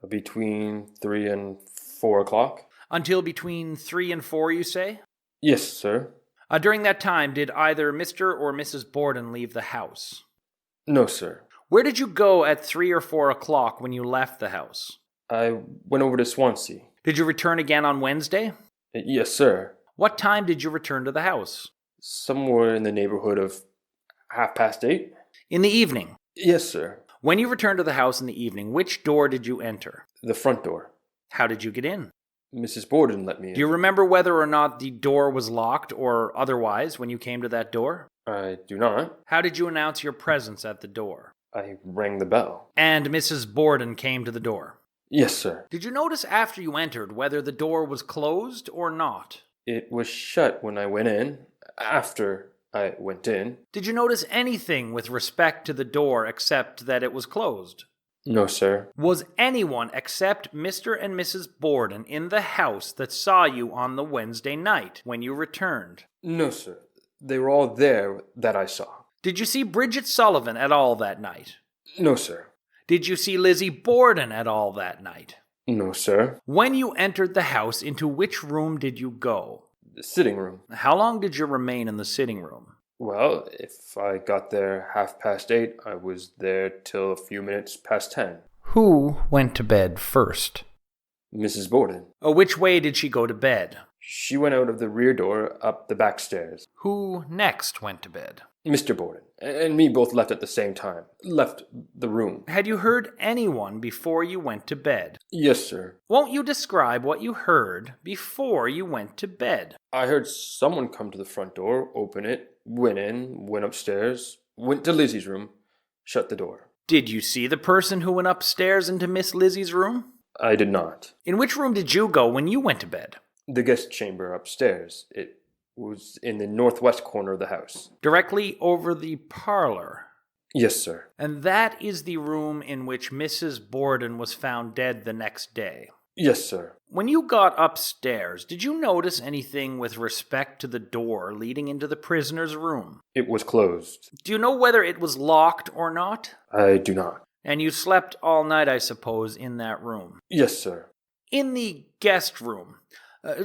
S10: Between 3 and 4 o'clock.
S7: Until between 3 and 4, you say?
S10: Yes, sir.
S7: During that time, did either Mr. or Mrs. Borden leave the house?
S10: No, sir.
S7: Where did you go at 3 or 4 o'clock when you left the house?
S10: I went over to Swansea.
S7: Did you return again on Wednesday?
S10: Yes, sir.
S7: What time did you return to the house?
S10: Somewhere in the neighborhood of 8:30.
S7: In the evening?
S10: Yes, sir.
S7: When you returned to the house in the evening, which door did you enter?
S10: The front door.
S7: How did you get in?
S10: Mrs. Borden let me in.
S7: Do you remember whether or not the door was locked or otherwise when you came to that door?
S10: I do not.
S7: How did you announce your presence at the door?
S10: I rang the bell.
S7: And Mrs. Borden came to the door?
S10: Yes, sir.
S7: Did you notice after you entered whether the door was closed or not?
S10: It was shut when I went in. After I went in.
S7: Did you notice anything with respect to the door except that it was closed?
S10: No, sir.
S7: Was anyone except Mr. and Mrs. Borden in the house that saw you on the Wednesday night when you returned?
S10: No, sir. They were all there that I saw.
S7: Did you see Bridget Sullivan at all that night?
S10: No, sir.
S7: Did you see Lizzie Borden at all that night?
S10: No, sir.
S7: When you entered the house, into which room did you go?
S10: The sitting room.
S7: How long did you remain in the sitting room?
S10: Well, if I got there 8:30, I was there till a few minutes past 10.
S7: Who went to bed first?
S10: Mrs. Borden.
S7: Which way did she go to bed?
S10: She went out of the rear door up the back stairs.
S7: Who next went to bed?
S10: Mr. Borden and me both left at the same time. Left the room.
S7: Had you heard anyone before you went to bed?
S10: Yes, sir.
S7: Won't you describe what you heard before you went to bed?
S10: I heard someone come to the front door, open it, went in, went upstairs, went to Lizzie's room, shut the door.
S7: Did you see the person who went upstairs into Miss Lizzie's room?
S10: I did not.
S7: In which room did you go when you went to bed?
S10: The guest chamber upstairs. It was in the northwest corner of the house.
S7: Directly over the parlor?
S10: Yes, sir.
S7: And that is the room in which Mrs. Borden was found dead the next day?
S10: Yes, sir.
S7: When you got upstairs, did you notice anything with respect to the door leading into the prisoner's room?
S10: It was closed.
S7: Do you know whether it was locked or not?
S10: I do not.
S7: And you slept all night, I suppose, in that room?
S10: Yes, sir.
S7: In the guest room,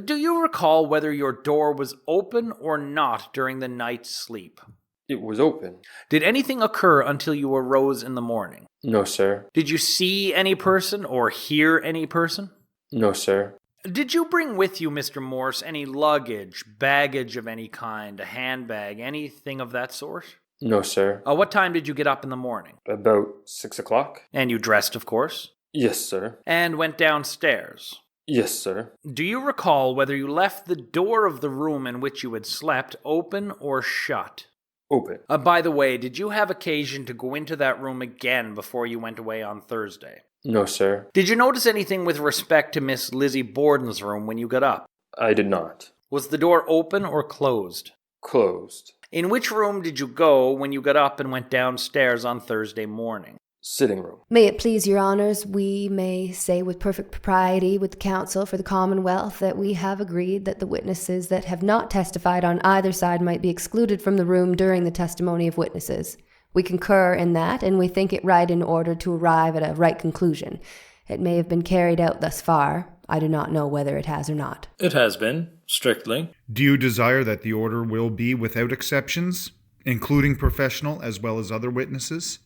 S7: do you recall whether your door was open or not during the night's sleep?
S10: It was open.
S7: Did anything occur until you arose in the morning?
S10: No, sir.
S7: Did you see any person or hear any person?
S10: No, sir.
S7: Did you bring with you, Mr. Morse, any luggage, baggage of any kind, a handbag, anything of that sort?
S10: No, sir.
S7: What time did you get up in the morning?
S10: About 6 o'clock.
S7: And you dressed, of course?
S10: Yes, sir.
S7: And went downstairs?
S10: Yes, sir.
S7: Do you recall whether you left the door of the room in which you had slept open or shut?
S10: Open.
S7: By the way, did you have occasion to go into that room again before you went away on Thursday?
S10: No, sir.
S7: Did you notice anything with respect to Miss Lizzie Borden's room when you got up?
S10: I did not.
S7: Was the door open or closed?
S10: Closed.
S7: In which room did you go when you got up and went downstairs on Thursday morning?
S10: Sitting room.
S9: May it please your honors, we may say with perfect propriety with the counsel for the Commonwealth that we have agreed that the witnesses that have not testified on either side might be excluded from the room during the testimony of witnesses. We concur in that, and we think it right in order to arrive at a right conclusion. It may have been carried out thus far. I do not know whether it has or not.
S4: It has been, strictly.
S5: Do you desire that the order will be without exceptions, including professional as well as other witnesses?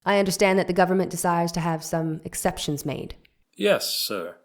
S9: I understand that the government desires to have some exceptions made.
S4: Yes, sir.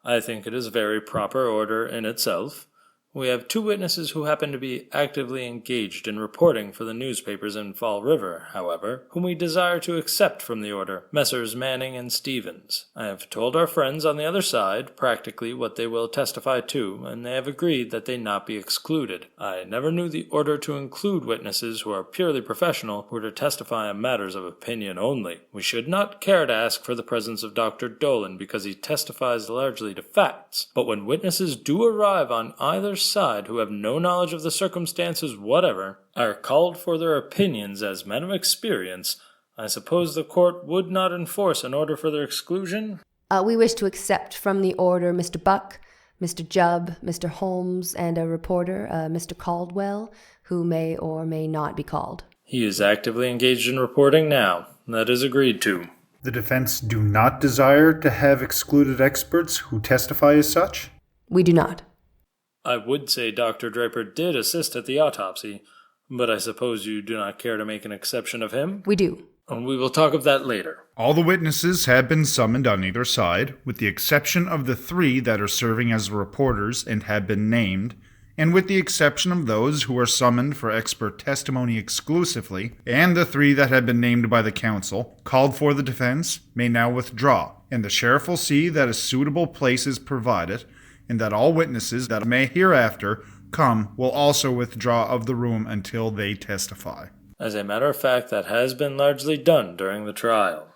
S4: I think it is a very proper order in itself. We have 2 witnesses who happen to be actively engaged in reporting for the newspapers in Fall River, however, whom we desire to accept from the order, Messrs. Manning and Stevens. I have told our friends on the other side practically what they will testify to, and they have agreed that they not be excluded. I never knew the order to include witnesses who are purely professional who are to testify on matters of opinion only. We should not care to ask for the presence of Dr. Dolan because he testifies largely to facts, but when witnesses do arrive on either side who have no knowledge of the circumstances whatever, are called for their opinions as men of experience, I suppose the court would not enforce an order for their exclusion?
S9: We wish to accept from the order Mr. Buck, Mr. Jubb, Mr. Holmes, and a reporter, Mr. Caldwell, who may or may not be called.
S4: He is actively engaged in reporting now. That is agreed to.
S5: The defense do not desire to have excluded experts who testify as such?
S9: We do not.
S4: I would say Dr. Draper did assist at the autopsy, but I suppose you do not care to make an exception of him?
S9: We do.
S4: And we will talk of that later.
S5: All the witnesses have been summoned on either side, with the exception of the 3 that are serving as reporters and have been named, and with the exception of those who are summoned for expert testimony exclusively, and the 3 that have been named by the counsel, called for the defense, may now withdraw, and the sheriff will see that a suitable place is provided, and that all witnesses that may hereafter come will also withdraw of the room until they testify.
S4: As a matter of fact, that has been largely done during the trial.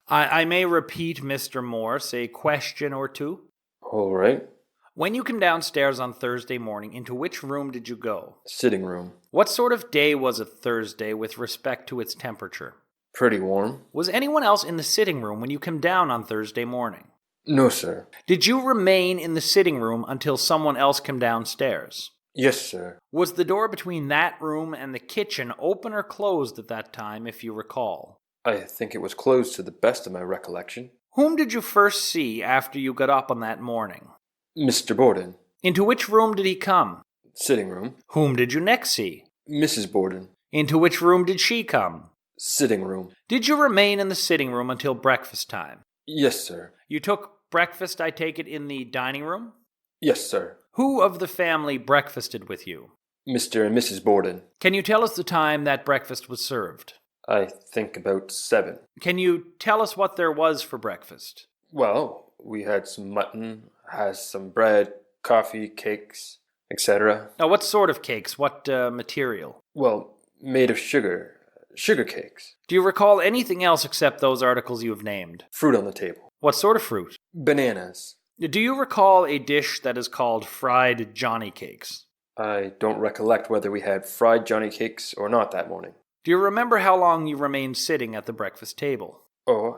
S7: I may repeat, Mr. Morse, a question or two.
S10: All right.
S7: When you came downstairs on Thursday morning, into which room did you go?
S10: Sitting room.
S7: What sort of day was it Thursday with respect to its temperature?
S10: Pretty warm.
S7: Was anyone else in the sitting room when you came down on Thursday morning?
S10: No, sir.
S7: Did you remain in the sitting room until someone else came downstairs?
S10: Yes, sir.
S7: Was the door between that room and the kitchen open or closed at that time, if you recall?
S10: I think it was closed to the best of my recollection.
S7: Whom did you first see after you got up on that morning?
S10: Mr. Borden.
S7: Into which room did he come?
S10: Sitting room.
S7: Whom did you next see?
S10: Mrs. Borden.
S7: Into which room did she come?
S10: Sitting room.
S7: Did you remain in the sitting room until breakfast time?
S10: Yes, sir.
S7: You took breakfast, I take it, in the dining room?
S10: Yes, sir.
S7: Who of the family breakfasted with you?
S10: Mr. and Mrs. Borden.
S7: Can you tell us the time that breakfast was served?
S10: I think about 7.
S7: Can you tell us what there was for breakfast?
S10: Well, we had some mutton, has some bread, coffee, cakes, etc.
S7: Now, what sort of cakes? What material?
S10: Well, made of sugar cakes.
S7: Do you recall anything else except those articles you have named?
S10: Fruit on the table.
S7: What sort of fruit?
S10: Bananas.
S7: Do you recall a dish that is called fried Johnny cakes?
S10: I don't recollect whether we had fried Johnny cakes or not that morning.
S7: Do you remember how long you remained sitting at the breakfast table?
S10: Oh,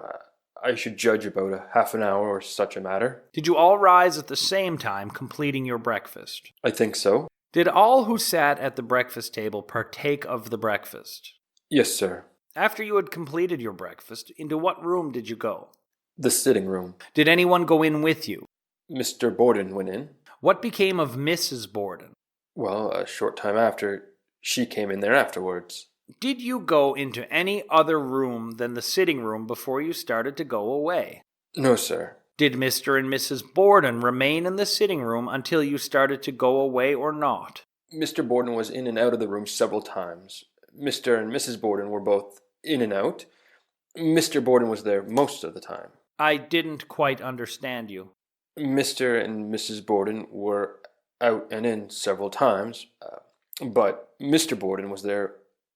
S10: I should judge about a half an hour or such a matter.
S7: Did you all rise at the same time, completing your breakfast?
S10: I think so.
S7: Did all who sat at the breakfast table partake of the breakfast?
S10: Yes, sir.
S7: After you had completed your breakfast, into what room did you go?
S10: The sitting room.
S7: Did anyone go in with you?
S10: Mr. Borden went in.
S7: What became of Mrs. Borden?
S10: Well, a short time after, she came in there afterwards.
S7: Did you go into any other room than the sitting room before you started to go away?
S10: No, sir.
S7: Did Mr. and Mrs. Borden remain in the sitting room until you started to go away or not?
S10: Mr. Borden was in and out of the room several times. Mr. and Mrs. Borden were both in and out. Mr. Borden was there most of the time.
S7: I didn't quite understand you.
S10: Mr. and Mrs. Borden were out and in several times, but Mr. Borden was there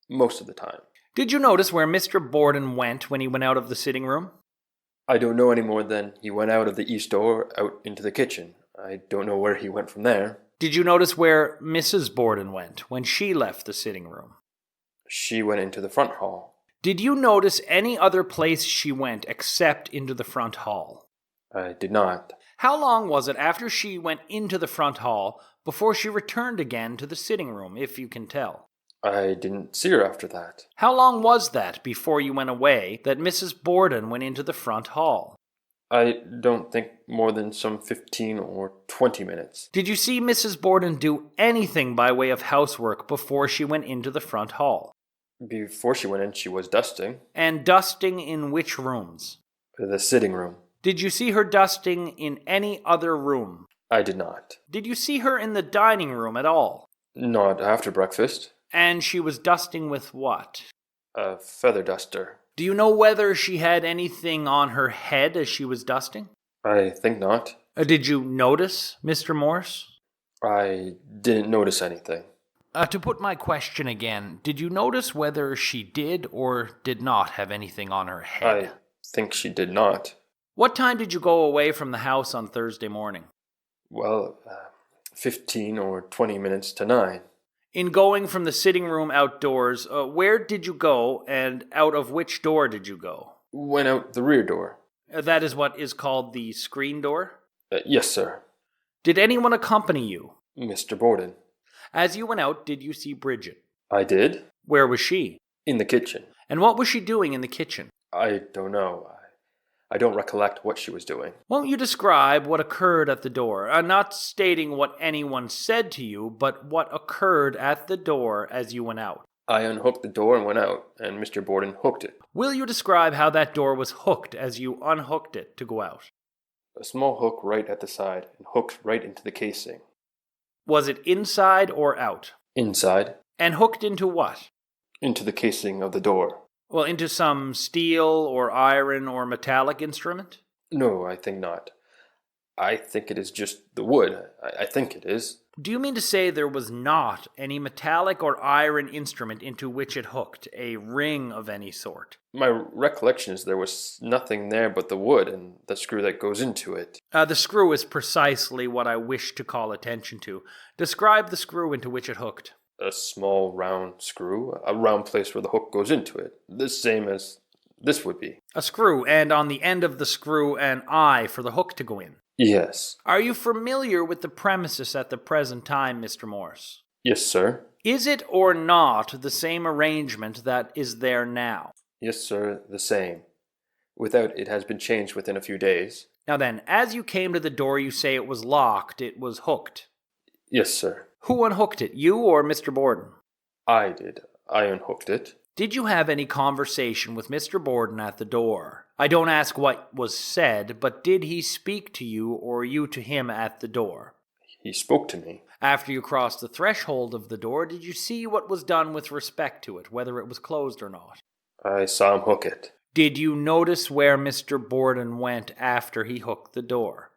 S10: most of the time.
S7: Did you notice where Mr. Borden went when he went out of the sitting room?
S10: I don't know any more than he went out of the east door out into the kitchen. I don't know where he went from there.
S7: Did you notice where Mrs. Borden went when she left the sitting room?
S10: She went into the front hall.
S7: Did you notice any other place she went except into the front hall?
S10: I did not.
S7: How long was it after she went into the front hall before she returned again to the sitting room, if you can tell?
S10: I didn't see her after that.
S7: How long was that before you went away that Mrs. Borden went into the front hall?
S10: I don't think more than some 15 or 20 minutes.
S7: Did you see Mrs. Borden do anything by way of housework before she went into the front hall?
S10: Before she went in, she was dusting.
S7: And dusting in which rooms?
S10: The sitting room.
S7: Did you see her dusting in any other room?
S10: I did not.
S7: Did you see her in the dining room at all?
S10: Not after breakfast.
S7: And she was dusting with what?
S10: A feather duster.
S7: Do you know whether she had anything on her head as she was dusting?
S10: I think not.
S7: Did you notice, Mr. Morse?
S10: I didn't notice anything.
S7: To put my question again, did you notice whether she did or did not have anything on her head?
S10: I think she did not.
S7: What time did you go away from the house on Thursday morning?
S10: Well, 15 or 20 minutes to 9.
S7: In going from the sitting room outdoors, where did you go and out of which door did you go?
S10: Went out the rear door.
S7: That is what is called the screen door?
S10: Yes, sir.
S7: Did anyone accompany you?
S10: Mr. Borden.
S7: As you went out, did you see Bridget?
S10: I did.
S7: Where was she?
S10: In the kitchen.
S7: And what was she doing in the kitchen?
S10: I don't know. I don't recollect what she was doing.
S7: Won't you describe what occurred at the door? Not stating what anyone said to you, but what occurred at the door as you went out.
S10: I unhooked the door and went out, and Mr. Borden hooked it.
S7: Will you describe how that door was hooked as you unhooked it to go out?
S10: A small hook right at the side and hooked right into the casing.
S7: Was it inside or out?
S10: Inside.
S7: And hooked into what?
S10: Into the casing of the door.
S7: Well, into some steel or iron or metallic instrument?
S10: No, I think not. I think it is just the wood. I think it is.
S7: Do you mean to say there was not any metallic or iron instrument into which it hooked, a ring of any sort?
S10: My recollection is there was nothing there but the wood and the screw that goes into it.
S7: The screw is precisely what I wish to call attention to. Describe the screw into which it hooked.
S10: A small round screw, a round place where the hook goes into it, the same as this would be.
S7: A screw, and on the end of the screw an eye for the hook to go in.
S10: Yes.
S7: Are you familiar with the premises at the present time, Mr. Morse?
S10: Yes, sir.
S7: Is it or not the same arrangement that is there now?
S10: Yes, sir, the same. Without it has been changed within a few days.
S7: Now then, as you came to the door, you say it was locked, it was hooked.
S10: Yes, sir.
S7: Who unhooked it, you or Mr. Borden?
S10: I did. I unhooked it.
S7: Did you have any conversation with Mr. Borden at the door? I don't ask what was said, but did he speak to you or you to him at the door?
S10: He spoke to me.
S7: After you crossed the threshold of the door, did you see what was done with respect to it, whether it was closed or not?
S10: I saw him hook it.
S7: Did you notice where Mr. Borden went after he hooked the door?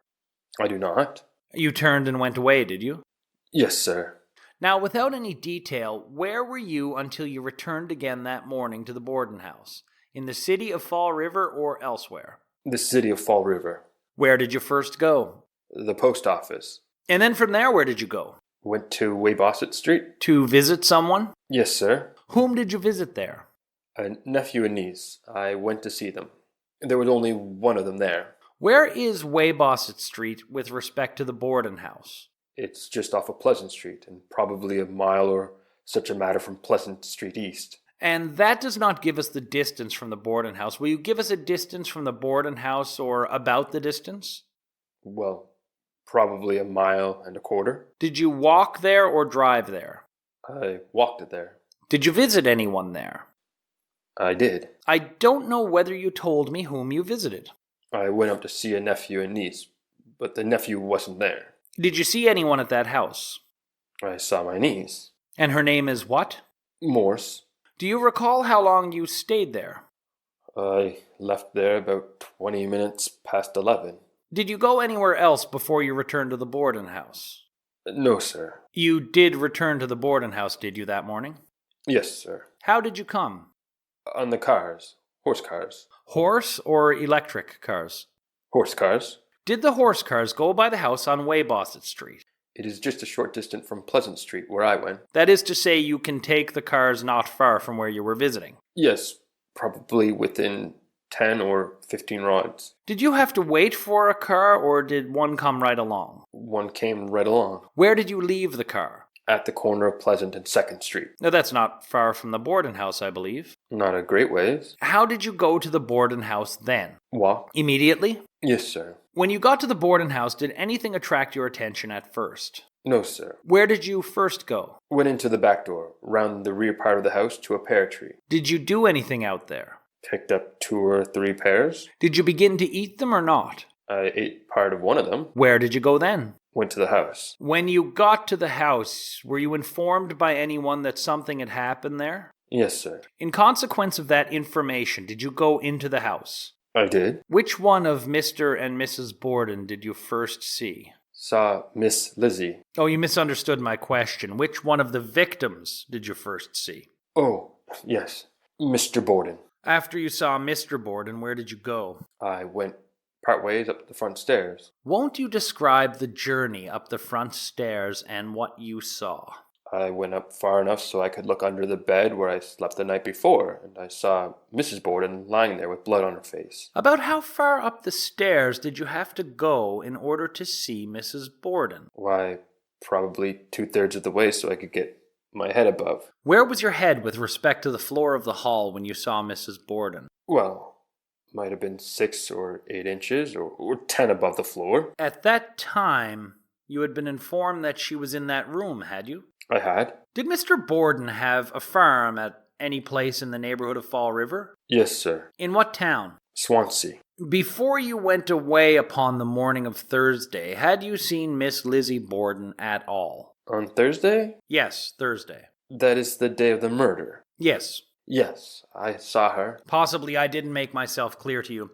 S10: I do not.
S7: You turned and went away, did you?
S10: Yes, sir.
S7: Now, without any detail, where were you until you returned again that morning to the Borden house? In the city of Fall River or elsewhere?
S10: The city of Fall River.
S7: Where did you first go?
S10: The post office.
S7: And then from there, where did you go?
S10: Went to Weybosset Street.
S7: To visit someone?
S10: Yes, sir.
S7: Whom did you visit there?
S10: A nephew and niece. I went to see them. There was only one of them there.
S7: Where is Weybosset Street with respect to the Borden house?
S10: It's just off of Pleasant Street, and probably a mile or such a matter from Pleasant Street East.
S7: And that does not give us the distance from the Borden house. Will you give us a distance from the Borden house or about the distance?
S10: Well, probably a mile and a quarter.
S7: Did you walk there or drive there?
S10: I walked it there.
S7: Did you visit anyone there?
S10: I did.
S7: I don't know whether you told me whom you visited.
S10: I went up to see a nephew and niece, but the nephew wasn't there.
S7: Did you see anyone at that house?
S10: I saw my niece.
S7: And her name is what?
S10: Morse.
S7: Do you recall how long you stayed there?
S10: I left there about 20 minutes past 11.
S7: Did you go anywhere else before you returned to the Borden house?
S10: No, sir.
S7: You did return to the Borden house, did you, that morning?
S10: Yes, sir.
S7: How did you come?
S10: On the cars. Horse cars.
S7: Horse or electric cars?
S10: Horse cars.
S7: Did the horse cars go by the house on Weybosset Street?
S10: It is just a short distance from Pleasant Street, where I went.
S7: That is to say, you can take the cars not far from where you were visiting?
S10: Yes, probably within 10 or 15 rods.
S7: Did you have to wait for a car, or did one come right along?
S10: One came right along.
S7: Where did you leave the car?
S10: At the corner of Pleasant and 2nd Street.
S7: Now, that's not far from the Borden house, I believe.
S10: Not a great ways.
S7: How did you go to the Borden house then?
S10: Walk.
S7: Immediately?
S10: Yes, sir.
S7: When you got to the Borden house, did anything attract your attention at first?
S10: No, sir.
S7: Where did you first go?
S10: Went into the back door, round the rear part of the house to a pear tree.
S7: Did you do anything out there?
S10: Picked up 2 or 3 pears.
S7: Did you begin to eat them or not?
S10: I ate part of one of them.
S7: Where did you go then?
S10: Went to the house.
S7: When you got to the house, were you informed by anyone that something had happened there?
S10: Yes, sir.
S7: In consequence of that information, did you go into the house?
S10: I did.
S7: Which one of Mr. and Mrs. Borden did you first see?
S10: Saw Miss Lizzie.
S7: Oh, you misunderstood my question. Which one of the victims did you first see?
S10: Oh, yes. Mr. Borden.
S7: After you saw Mr. Borden, where did you go?
S10: I went part ways up the front stairs.
S7: Won't you describe the journey up the front stairs and what you saw?
S10: I went up far enough so I could look under the bed where I slept the night before, and I saw Mrs. Borden lying there with blood on her face.
S7: About how far up the stairs did you have to go in order to see Mrs. Borden?
S10: Why, probably 2/3 of the way so I could get my head above.
S7: Where was your head with respect to the floor of the hall when you saw Mrs. Borden?
S10: Well, might have been 6 or 8 inches or 10 above the floor.
S7: At that time, you had been informed that she was in that room, had you?
S10: I had.
S7: Did Mr. Borden have a farm at any place in the neighborhood of Fall River?
S10: Yes, sir.
S7: In what town?
S10: Swansea.
S7: Before you went away upon the morning of Thursday, had you seen Miss Lizzie Borden at all?
S10: On Thursday?
S7: Yes, Thursday.
S10: That is the day of the murder.
S7: Yes.
S10: Yes, I saw her.
S7: Possibly I didn't make myself clear to you.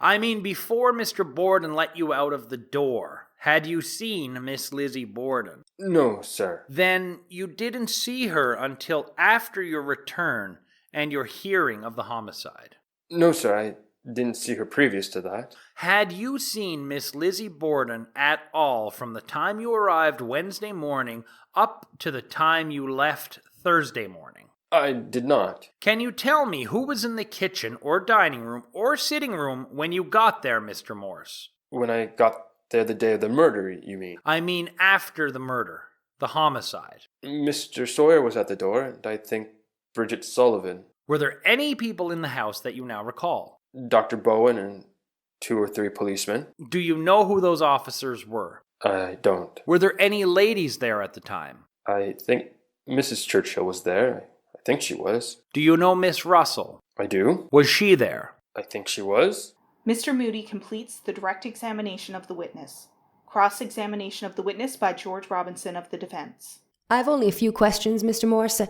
S7: I mean, before Mr. Borden let you out of the door, had you seen Miss Lizzie Borden?
S10: No, sir.
S7: Then you didn't see her until after your return and your hearing of the homicide?
S10: No, sir, I didn't see her previous to that.
S7: Had you seen Miss Lizzie Borden at all from the time you arrived Wednesday morning up to the time you left Thursday morning?
S10: I did not.
S7: Can you tell me who was in the kitchen or dining room or sitting room when you got there, Mr. Morse?
S10: When I got there the day of the murder, you mean?
S7: I mean after the murder, the homicide.
S10: Mr. Sawyer was at the door, and I think Bridget Sullivan.
S7: Were there any people in the house that you now recall?
S10: Dr. Bowen and 2 or 3 policemen.
S7: Do you know who those officers were?
S10: I don't.
S7: Were there any ladies there at the time?
S10: I think Mrs. Churchill was there. I think she was.
S7: Do you know Miss Russell?
S10: I do.
S7: Was she there?
S10: I think she was.
S1: Mr. Moody completes the direct examination of the witness. Cross-examination of the witness by George Robinson of the defense.
S9: I've only a few questions, Mr. Morse.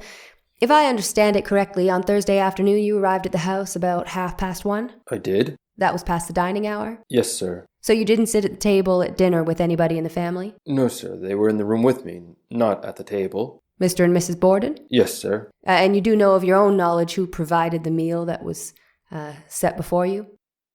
S9: If I understand it correctly, on Thursday afternoon you arrived at the house about 1:30.
S10: I did?
S9: That was past the dining hour?
S10: Yes, sir.
S9: So you didn't sit at the table at dinner with anybody in the family?
S10: No, sir. They were in the room with me, not at the table.
S9: Mr. and Mrs. Borden?
S10: Yes, sir.
S9: And you do know of your own knowledge who provided the meal that was set before you?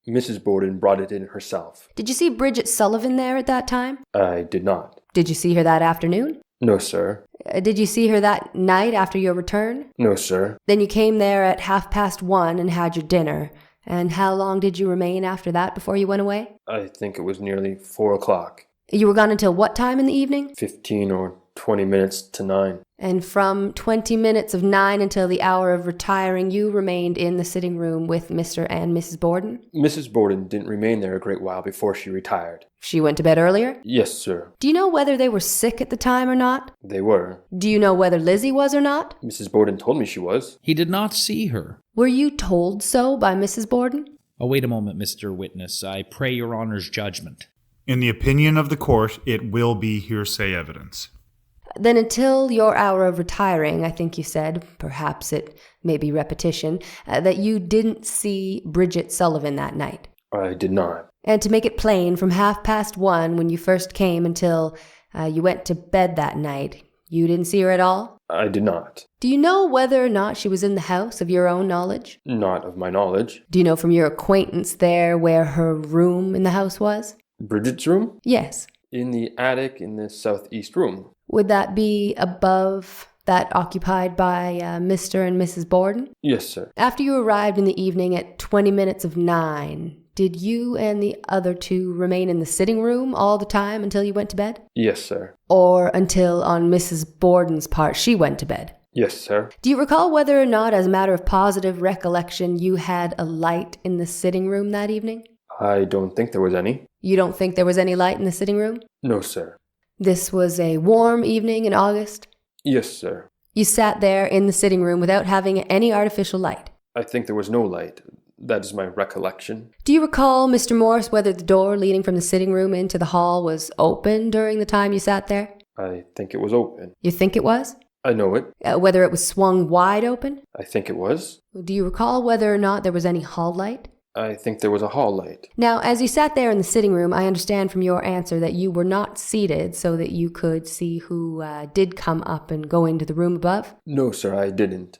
S10: Mrs. Borden brought it in herself.
S9: Did you see Bridget Sullivan there at that time?
S10: I did not.
S9: Did you see her that afternoon?
S10: No, sir.
S9: Did you see her that night after your return?
S10: No, sir.
S9: Then you came there at 1:30 and had your dinner. And how long did you remain after that before you went away?
S10: I think it was nearly 4 o'clock.
S9: You were gone until what time in the evening?
S10: 15 or 20 minutes to 9.
S9: And from 20 minutes of 9 until the hour of retiring, you remained in the sitting room with Mr. and Mrs. Borden?
S10: Mrs. Borden didn't remain there a great while before she retired.
S9: She went to bed earlier?
S10: Yes, sir.
S9: Do you know whether they were sick at the time or not?
S10: They were.
S9: Do you know whether Lizzie was or not?
S10: Mrs. Borden told me she was.
S11: He did not see her.
S9: Were you told so by Mrs. Borden?
S11: Oh, wait a moment, Mr. Witness. I pray your Honor's judgment.
S5: In the opinion of the court, it will be hearsay evidence.
S9: Then until your hour of retiring, I think you said, perhaps it may be repetition, that you didn't see Bridget Sullivan that night.
S10: I did not.
S9: And to make it plain, from 1:30 when you first came until you went to bed that night, you didn't see her at all?
S10: I did not.
S9: Do you know whether or not she was in the house of your own knowledge?
S10: Not of my knowledge.
S9: Do you know from your acquaintance there where her room in the house was?
S10: Bridget's room?
S9: Yes.
S10: In the attic in the southeast room.
S9: Would that be above that occupied by Mr. and Mrs. Borden?
S10: Yes, sir.
S9: After you arrived in the evening at 20 minutes of 9, did you and the other two remain in the sitting room all the time until you went to bed?
S10: Yes, sir.
S9: Or until, on Mrs. Borden's part, she went to bed?
S10: Yes, sir.
S9: Do you recall whether or not, as a matter of positive recollection, you had a light in the sitting room that evening?
S10: I don't think there was any.
S9: You don't think there was any light in the sitting room?
S10: No, sir.
S9: This was a warm evening in August?
S10: Yes, sir.
S9: You sat there in the sitting room without having any artificial light?
S10: I think there was no light. That is my recollection.
S9: Do you recall, Mr. Morse, whether the door leading from the sitting room into the hall was open during the time you sat there?
S10: I think it was open.
S9: You think it was?
S10: I know it.
S9: Whether it was swung wide open?
S10: I think it was.
S9: Do you recall whether or not there was any hall light?
S10: I think there was a hall light.
S9: Now, as you sat there in the sitting room, I understand from your answer that you were not seated so that you could see who did come up and go into the room above?
S10: No, sir, I didn't.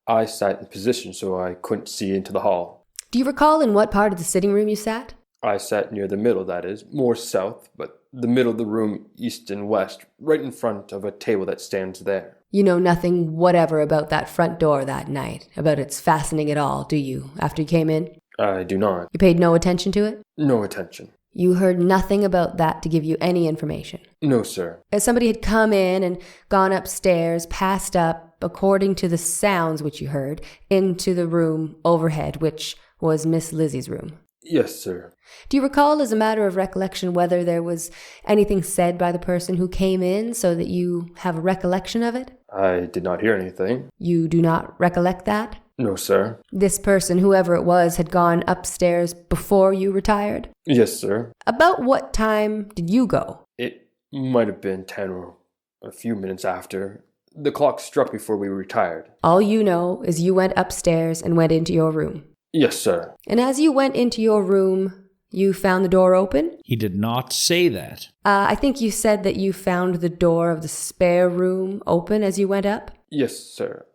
S10: I sat in position so I couldn't see into the hall.
S9: Do you recall in what part of the sitting room you sat?
S10: I sat near the middle, that is, more south, but the middle of the room, east and west, right in front of a table that stands there.
S9: You know nothing whatever about that front door that night, about its fastening at all, do you, after you came in?
S10: I do not.
S9: You paid no attention to it?
S10: No attention.
S9: You heard nothing about that to give you any information?
S10: No, sir.
S9: As somebody had come in and gone upstairs, passed up, according to the sounds which you heard, into the room overhead, which was Miss Lizzie's room.
S10: Yes, sir.
S9: Do you recall, as a matter of recollection, whether there was anything said by the person who came in so that you have a recollection of it?
S10: I did not hear anything.
S9: You do not recollect that?
S10: No, sir.
S9: This person, whoever it was, had gone upstairs before you retired?
S10: Yes, sir.
S9: About what time did you go?
S10: It might have been 10 or a few minutes after. The clock struck before we retired.
S9: All you know is you went upstairs and went into your room.
S10: Yes, sir.
S9: And as you went into your room, you found the door open?
S11: He did not say that.
S9: I think you said that you found the door of the spare room open as you went up?
S10: Yes, sir.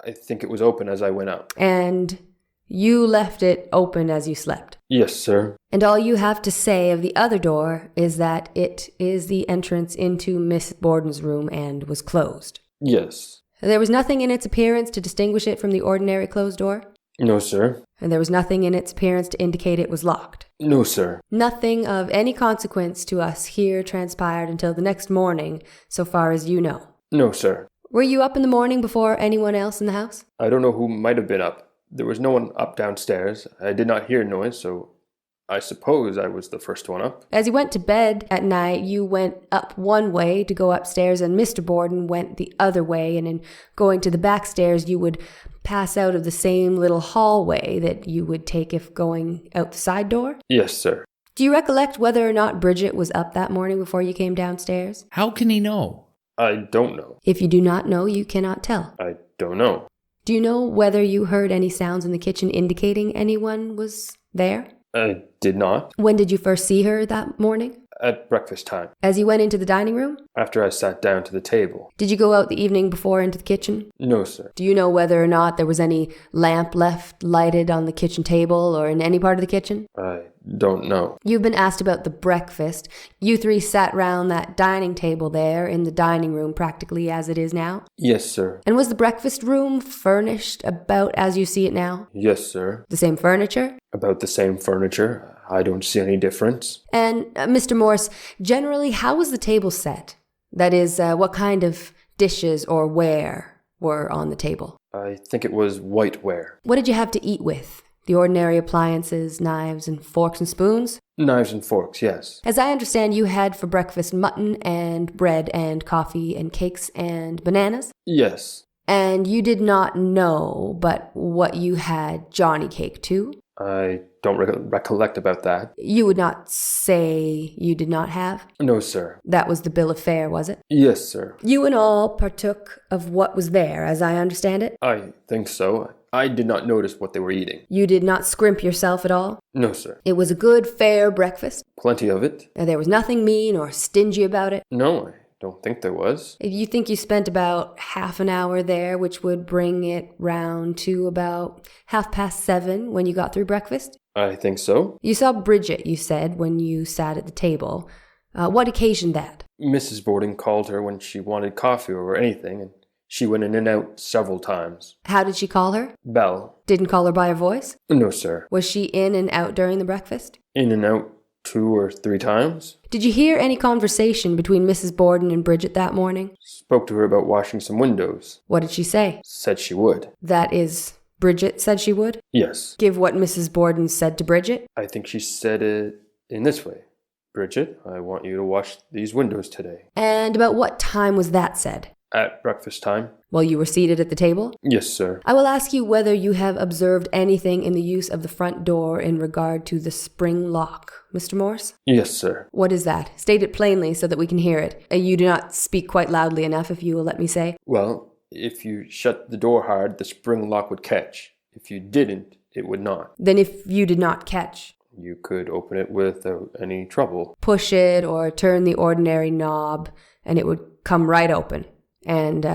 S10: I think it was open as I went up.
S9: And you left it open as you slept?
S10: Yes, sir.
S9: And all you have to say of the other door is that it is the entrance into Miss Borden's room and was closed?
S10: Yes.
S9: There was nothing in its appearance to distinguish it from the ordinary closed door?
S10: No, sir.
S9: And there was nothing in its appearance to indicate it was locked?
S10: No, sir.
S9: Nothing of any consequence to us here transpired until the next morning, so far as you know?
S10: No, sir.
S9: Were you up in the morning before anyone else in the house?
S10: I don't know who might have been up. There was no one up downstairs. I did not hear noise, so I suppose I was the first one up.
S9: As you went to bed at night, you went up one way to go upstairs, and Mr. Borden went the other way, and in going to the back stairs, you would pass out of the same little hallway that you would take if going out the side door?
S10: Yes, sir.
S9: Do you recollect whether or not Bridget was up that morning before you came downstairs?
S11: How can he know?
S10: I don't know.
S9: If you do not know, you cannot tell.
S10: I don't know.
S9: Do you know whether you heard any sounds in the kitchen indicating anyone was there?
S10: I did not.
S9: When did you first see her that morning?
S10: At breakfast time,
S9: As you went into the dining room?
S10: after I sat down to the table.
S9: Did you go out the evening before into the kitchen?
S10: No, sir.
S9: Do you know whether or not there was any lamp left lighted on the kitchen table or in any part of the kitchen?
S10: I don't know.
S9: You've been asked about the breakfast. You three sat round that dining table there in the dining room practically as it is now.
S10: Yes, sir.
S9: And was the breakfast room furnished about as you see it now?
S10: Yes, sir.
S9: The same furniture?
S10: About the same furniture. I don't see any difference.
S9: And, Mr. Morse, generally, how was the table set? That is, what kind of dishes or ware were on the table?
S10: I think it was whiteware.
S9: What did you have to eat with? The ordinary appliances, knives and forks and spoons?
S10: Knives and forks, yes.
S9: As I understand, you had for breakfast mutton and bread and coffee and cakes and bananas?
S10: Yes.
S9: And you did not know but what you had Johnny cake too?
S10: I don't recollect about that.
S9: You would not say you did not have?
S10: No, sir.
S9: That was the bill of fare, was it?
S10: Yes, sir.
S9: You and all partook of what was there, as I understand it?
S10: I think so. I did not notice what they were eating.
S9: You did not scrimp yourself at all?
S10: No, sir.
S9: It was a good, fair breakfast?
S10: Plenty of it.
S9: There was nothing mean or stingy about it?
S10: No, I don't think there was.
S9: You think you spent about half an hour there, which would bring it round to about 7:30 when you got through breakfast?
S10: I think so.
S9: You saw Bridget, you said, when you sat at the table. What occasioned that?
S10: Mrs. Borden called her when she wanted coffee or anything, and she went in and out several times.
S9: How did she call her?
S10: Belle.
S9: Didn't call her by her voice?
S10: No, sir.
S9: Was she in and out during the breakfast?
S10: In and out 2 or 3 times.
S9: Did you hear any conversation between Mrs. Borden and Bridget that morning?
S10: Spoke to her about washing some windows.
S9: What did she say?
S10: Said she would.
S9: That is, Bridget said she would?
S10: Yes.
S9: Give what Mrs. Borden said to Bridget?
S10: I think she said it in this way. Bridget, I want you to wash these windows today.
S9: And about what time was that said?
S10: At breakfast time.
S9: While you were seated at the table?
S10: Yes, sir.
S9: I will ask you whether you have observed anything in the use of the front door in regard to the spring lock, Mr. Morse?
S10: Yes, sir.
S9: What is that? State it plainly so that we can hear it. You do not speak quite loudly enough, if you will let me say.
S10: Well, if you shut the door hard, the spring lock would catch. If you didn't, it would not.
S9: Then if you did not catch?
S10: You could open it without any trouble.
S9: Push it or turn the ordinary knob, and it would come right open. And,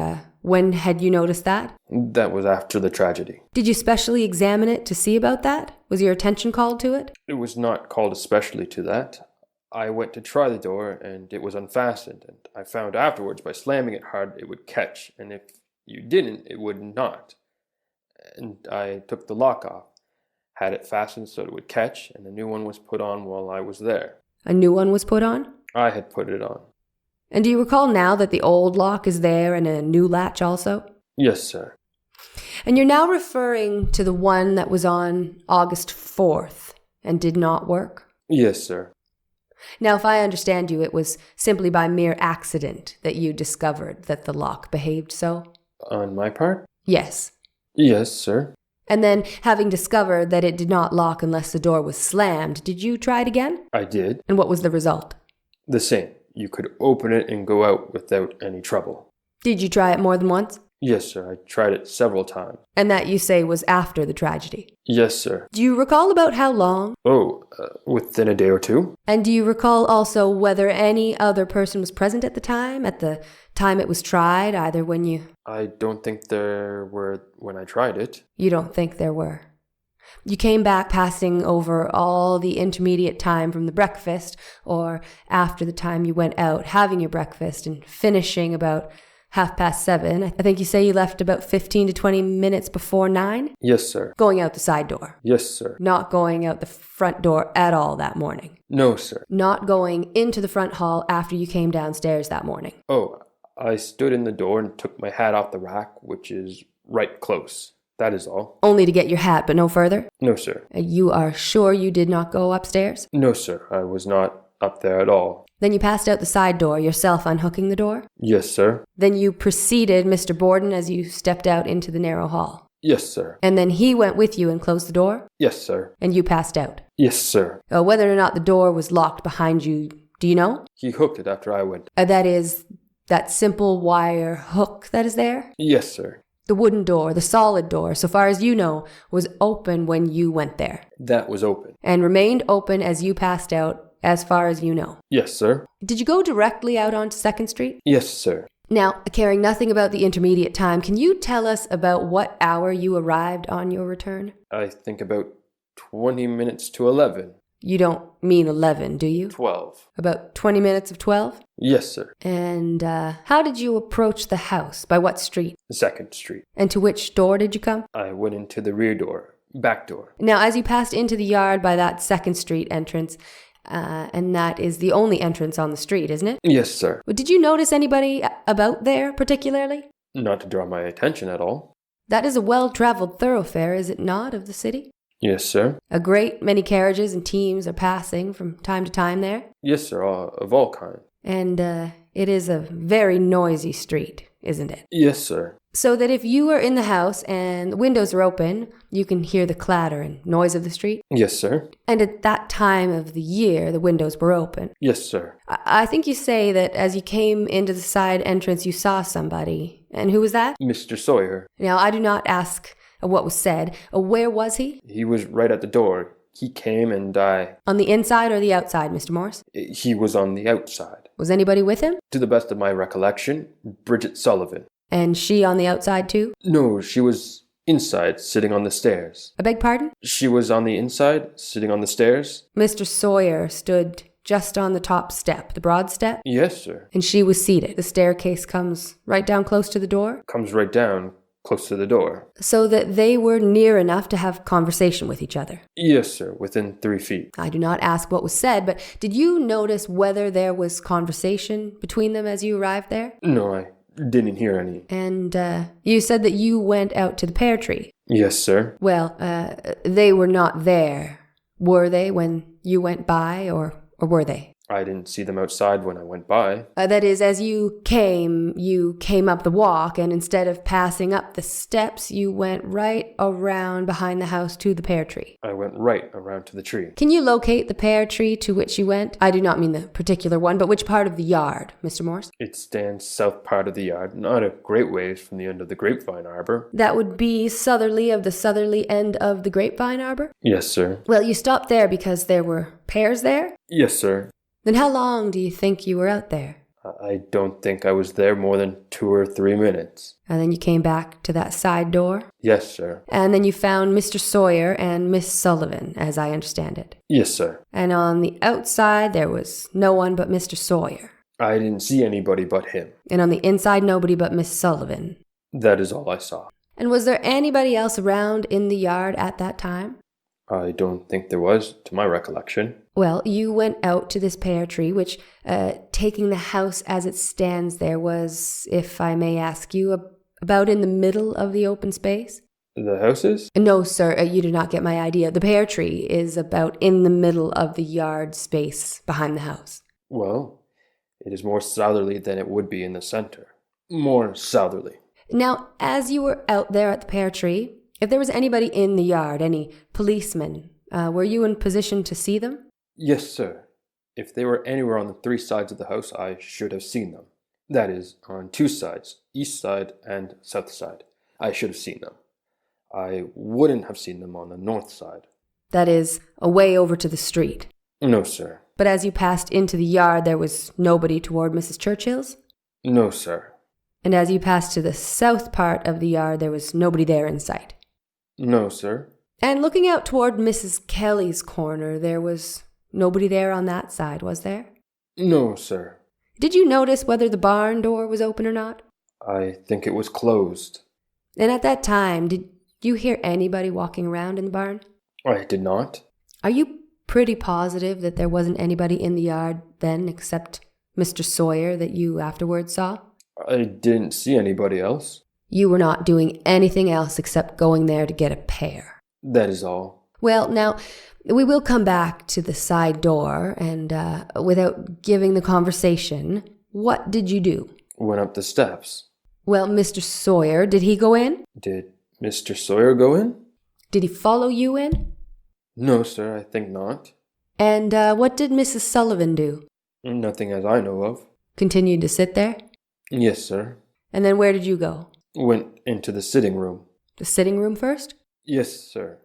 S9: when had you noticed that?
S10: That was after the tragedy.
S9: Did you specially examine it to see about that? Was your attention called to it?
S10: It was not called especially to that. I went to try the door, and it was unfastened, and I found afterwards by slamming it hard it would catch, and if you didn't, it would not. And I took the lock off, had it fastened so it would catch, and a new one was put on while I was there.
S9: A new one was put on?
S10: I had put it on.
S9: And do you recall now that the old lock is there and a new latch also?
S10: Yes, sir.
S9: And you're now referring to the one that was on August 4th and did not work?
S10: Yes, sir.
S9: Now, if I understand you, it was simply by mere accident that you discovered that the lock behaved so?
S10: On my part?
S9: Yes.
S10: Yes, sir.
S9: And then, having discovered that it did not lock unless the door was slammed, did you try it again?
S10: I did.
S9: And what was the result?
S10: The same. You could open it and go out without any trouble.
S9: Did you try it more than once?
S10: Yes, sir. I tried it several times.
S9: And that, you say, was after the tragedy?
S10: Yes, sir.
S9: Do you recall about how long?
S10: Oh, within a day or two.
S9: And do you recall also whether any other person was present at the time it was tried, either when you...
S10: I don't think there were when I tried it.
S9: You don't think there were? You came back passing over all the intermediate time from the breakfast, or after the time you went out having your breakfast and finishing about 7:30. I think you say you left about 15 to 20 minutes before 9?
S10: Yes, sir.
S9: Going out the side door?
S10: Yes, sir.
S9: Not going out the front door at all that morning?
S10: No, sir.
S9: Not going into the front hall after you came downstairs that morning?
S10: Oh, I stood in the door and took my hat off the rack, which is right close. That is all.
S9: Only to get your hat, but no further?
S10: No, sir.
S9: You are sure you did not go upstairs?
S10: No, sir. I was not up there at all.
S9: Then you passed out the side door, yourself unhooking the door?
S10: Yes, sir.
S9: Then you preceded Mr. Borden as you stepped out into the narrow hall?
S10: Yes, sir.
S9: And then he went with you and closed the door?
S10: Yes, sir.
S9: And you passed out?
S10: Yes, sir.
S9: Whether or not the door was locked behind you, do you know?
S10: He hooked it after I went.
S9: That is, that simple wire hook that is there?
S10: Yes, sir.
S9: The wooden door, the solid door, so far as you know, was open when you went there.
S10: That was open.
S9: And remained open as you passed out, as far as you know.
S10: Yes, sir.
S9: Did you go directly out onto 2nd Street?
S10: Yes, sir.
S9: Now, caring nothing about the intermediate time, can you tell us about what hour you arrived on your return?
S10: I think about 20 minutes to 11.
S9: You don't mean 11, do you?
S10: 12.
S9: About 20 minutes of 12?
S10: Yes, sir.
S9: And how did you approach the house? By what street?
S10: 2nd Street.
S9: And to which door did you come?
S10: I went into the rear door. Back door.
S9: Now, as you passed into the yard by that 2nd Street entrance, and that is the only entrance on the street, isn't it?
S10: Yes, sir.
S9: Did you notice anybody about there particularly?
S10: Not to draw my attention at all.
S9: That is a well-traveled thoroughfare, is it not, of the city?
S10: Yes, sir.
S9: A great many carriages and teams are passing from time to time there?
S10: Yes, sir, of all kinds.
S9: And it is a very noisy street, isn't it?
S10: Yes, sir.
S9: So that if you are in the house and the windows are open, you can hear the clatter and noise of the street?
S10: Yes, sir.
S9: And at that time of the year, the windows were open?
S10: Yes, sir.
S9: I think you say that as you came into the side entrance, you saw somebody. And who was that?
S10: Mr. Sawyer.
S9: Now, I do not ask what was said. Where was he?
S10: He was right at the door. He came and I...
S9: On the inside or the outside, Mr. Morse?
S10: He was on the outside.
S9: Was anybody with him?
S10: To the best of my recollection, Bridget Sullivan.
S9: And she on the outside too?
S10: No, she was inside, sitting on the stairs.
S9: I beg pardon?
S10: She was on the inside, sitting on the stairs.
S9: Mr. Sawyer stood just on the top step, the broad step?
S10: Yes, sir.
S9: And she was seated. The staircase comes right down close to the door?
S10: Comes right down, close to the door.
S9: So that they were near enough to have conversation with each other?
S10: Yes, sir, within 3 feet.
S9: I do not ask what was said, but did you notice whether there was conversation between them as you arrived there?
S10: No, I didn't hear any.
S9: And you said that you went out to the pear tree?
S10: Yes, sir.
S9: Well, they were not there, were they, when you went by, or were they?
S10: I didn't see them outside when I went by.
S9: That is, as you came up the walk, and instead of passing up the steps, you went right around behind the house to the pear tree.
S10: I went right around to the tree.
S9: Can you locate the pear tree to which you went? I do not mean the particular one, but which part of the yard, Mr. Morse?
S10: It stands south part of the yard, not a great ways from the end of the grapevine arbor.
S9: That would be southerly of the southerly end of the grapevine arbor?
S10: Yes, sir.
S9: Well, you stopped there because there were pears there?
S10: Yes, sir.
S9: Then how long do you think you were out there?
S10: I don't think I was there more than 2 or 3 minutes.
S9: And then you came back to that side door?
S10: Yes, sir.
S9: And then you found Mr. Sawyer and Miss Sullivan, as I understand it?
S10: Yes, sir.
S9: And on the outside, there was no one but Mr. Sawyer?
S10: I didn't see anybody but him.
S9: And on the inside, nobody but Miss Sullivan?
S10: That is all I saw.
S9: And was there anybody else around in the yard at that time?
S10: I don't think there was, to my recollection.
S9: Well, you went out to this pear tree, which, taking the house as it stands there, was, if I may ask you, about in the middle of the open space?
S10: The houses?
S9: No, sir, you do not get my idea. The pear tree is about in the middle of the yard space behind the house.
S10: Well, it is more southerly than it would be in the center. More southerly.
S9: Now, as you were out there at the pear tree, if there was anybody in the yard, any policemen, were you in position to see them?
S10: Yes, sir. If they were anywhere on the 3 sides of the house, I should have seen them. That is, on 2 sides, east side and south side. I should have seen them. I wouldn't have seen them on the north side.
S9: That is, away over to the street?
S10: No, sir.
S9: But as you passed into the yard, there was nobody toward Mrs. Churchill's?
S10: No, sir.
S9: And as you passed to the south part of the yard, there was nobody there in sight?
S10: No, sir.
S9: And looking out toward Mrs. Kelly's corner, there was nobody there on that side, was there?
S10: No, sir.
S9: Did you notice whether the barn door was open or not?
S10: I think it was closed.
S9: And at that time, did you hear anybody walking around in the barn?
S10: I did not.
S9: Are you pretty positive that there wasn't anybody in the yard then except Mr. Sawyer that you afterwards saw?
S10: I didn't see anybody else.
S9: You were not doing anything else except going there to get a pear.
S10: That is all.
S9: Well, now, we will come back to the side door, and without giving the conversation, what did you do?
S10: Went up the steps.
S9: Well, Mr. Sawyer, did he go in?
S10: Did Mr. Sawyer go in?
S9: Did he follow you in?
S10: No, sir, I think not.
S9: And what did Mrs. Sullivan do?
S10: Nothing as I know of.
S9: Continued to sit there?
S10: Yes, sir.
S9: And then where did you go?
S10: Went into the sitting room.
S9: The sitting room first?
S10: Yes, sir.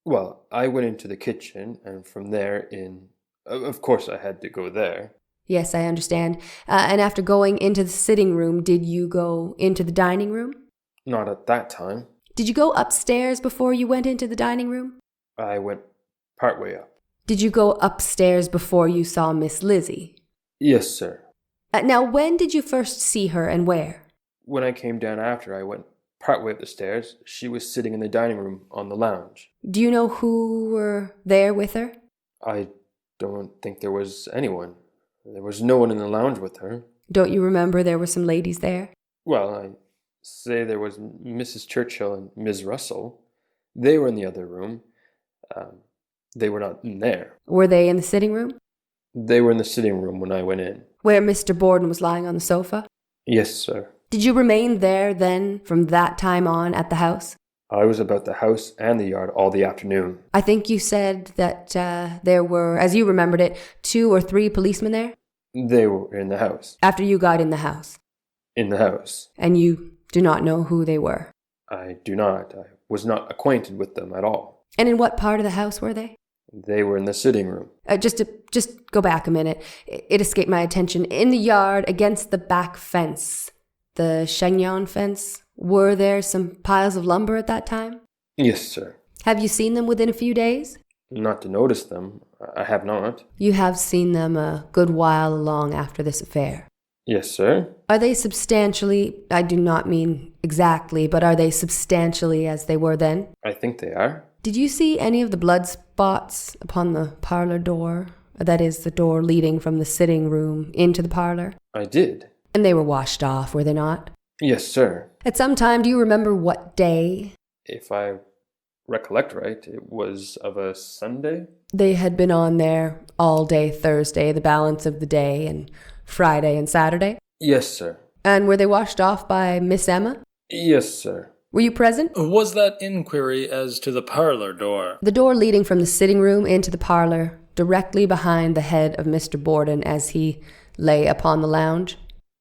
S10: Well, I went into the kitchen, and from there in... Of course I had to go there.
S9: Yes, I understand. And after going into the sitting room, did you go into the dining room?
S10: Not at that time.
S9: Did you go upstairs before you went into the dining room?
S10: I went partway up.
S9: Did you go upstairs before you saw Miss Lizzie?
S10: Yes, sir.
S9: Now, when did you first see her and where?
S10: When I came down after I went partway up the stairs, she was sitting in the dining room on the lounge.
S9: Do you know who were there with her?
S10: I don't think there was anyone. There was no one in the lounge with her.
S9: Don't you remember there were some ladies there?
S10: Well, I say there was Mrs. Churchill and Ms. Russell. They were in the other room. They were not in there.
S9: Were they in the sitting room?
S10: They were in the sitting room when I went in.
S9: Where Mr. Borden was lying on the sofa?
S10: Yes, sir.
S9: Did you remain there then from that time on at the house?
S10: I was about the house and the yard all the afternoon.
S9: I think you said that there were, as you remembered it, 2 or 3 policemen there?
S10: They were in the house.
S9: After you got in the house?
S10: In the house.
S9: And you do not know who they were?
S10: I do not. I was not acquainted with them at all.
S9: And in what part of the house were they?
S10: They were in the sitting room.
S9: Just go back a minute. It escaped my attention. In the yard against the back fence, the chignon fence, were there some piles of lumber at that time?
S10: Yes, sir.
S9: Have you seen them within a few days?
S10: Not to notice them. I have not.
S9: You have seen them a good while along after this affair.
S10: Yes, sir.
S9: Are they substantially, I do not mean exactly, but are they substantially as they were then?
S10: I think they are.
S9: Did you see any of the blood spots upon the parlor door? That is, the door leading from the sitting room into the parlor?
S10: I did.
S9: And they were washed off, were they not?
S10: Yes, sir.
S9: At some time, do you remember what day?
S10: If I recollect right, it was of a Sunday.
S9: They had been on there all day Thursday, the balance of the day, and Friday and Saturday?
S10: Yes, sir.
S9: And were they washed off by Miss Emma?
S10: Yes, sir.
S9: Were you present?
S4: Was that inquiry as to the parlor door?
S9: The door leading from the sitting room into the parlor, directly behind the head of Mr. Borden as he lay upon the lounge?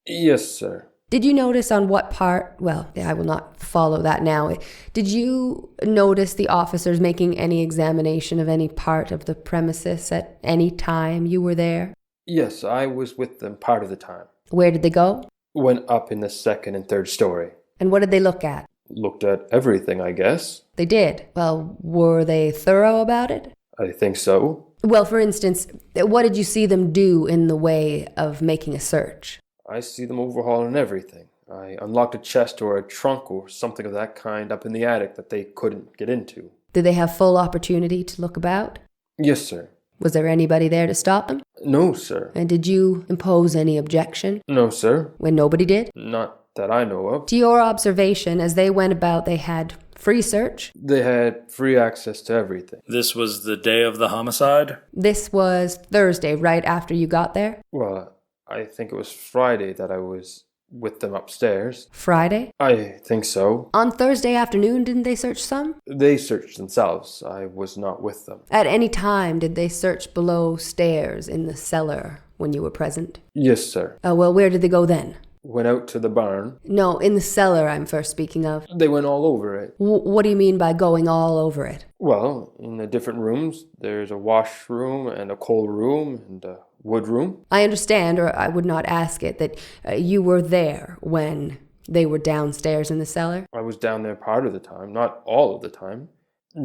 S10: Yes, sir.
S9: Did you notice on what part? Well, I will not follow that now. Did you notice the officers making any examination of any part of the premises at any time you were there?
S10: Yes, I was with them part of the time.
S9: Where did they go?
S10: Went up in the 2nd and 3rd story.
S9: And what did they look at?
S10: Looked at everything, I guess.
S9: They did. Well, were they thorough about it?
S10: I think so.
S9: Well, for instance, what did you see them do in the way of making a search?
S10: I see them overhauling everything. I unlocked a chest or a trunk or something of that kind up in the attic that they couldn't get into.
S9: Did they have full opportunity to look about?
S10: Yes, sir.
S9: Was there anybody there to stop them?
S10: No, sir.
S9: And did you impose any objection?
S10: No, sir.
S9: When nobody did?
S10: Not that I know of.
S9: To your observation, as they went about, they had free search?
S10: They had free access to everything.
S4: This was the day of the homicide?
S9: This was Thursday, right after you got there?
S10: Well, I think it was Friday that I was with them upstairs.
S9: Friday?
S10: I think so.
S9: On Thursday afternoon, didn't they search some?
S10: They searched themselves. I was not with them.
S9: At any time, did they search below stairs in the cellar when you were present?
S10: Yes, sir.
S9: Well, where did they go then?
S10: Went out to the barn.
S9: No, in the cellar I'm first speaking of.
S10: They went all over it.
S9: What do you mean by going all over it?
S10: Well, in the different rooms, there's a washroom and a coal room and a wood room.
S9: I understand, or I would not ask it, that you were there when they were downstairs in the cellar?
S10: I was down there part of the time, not all of the time.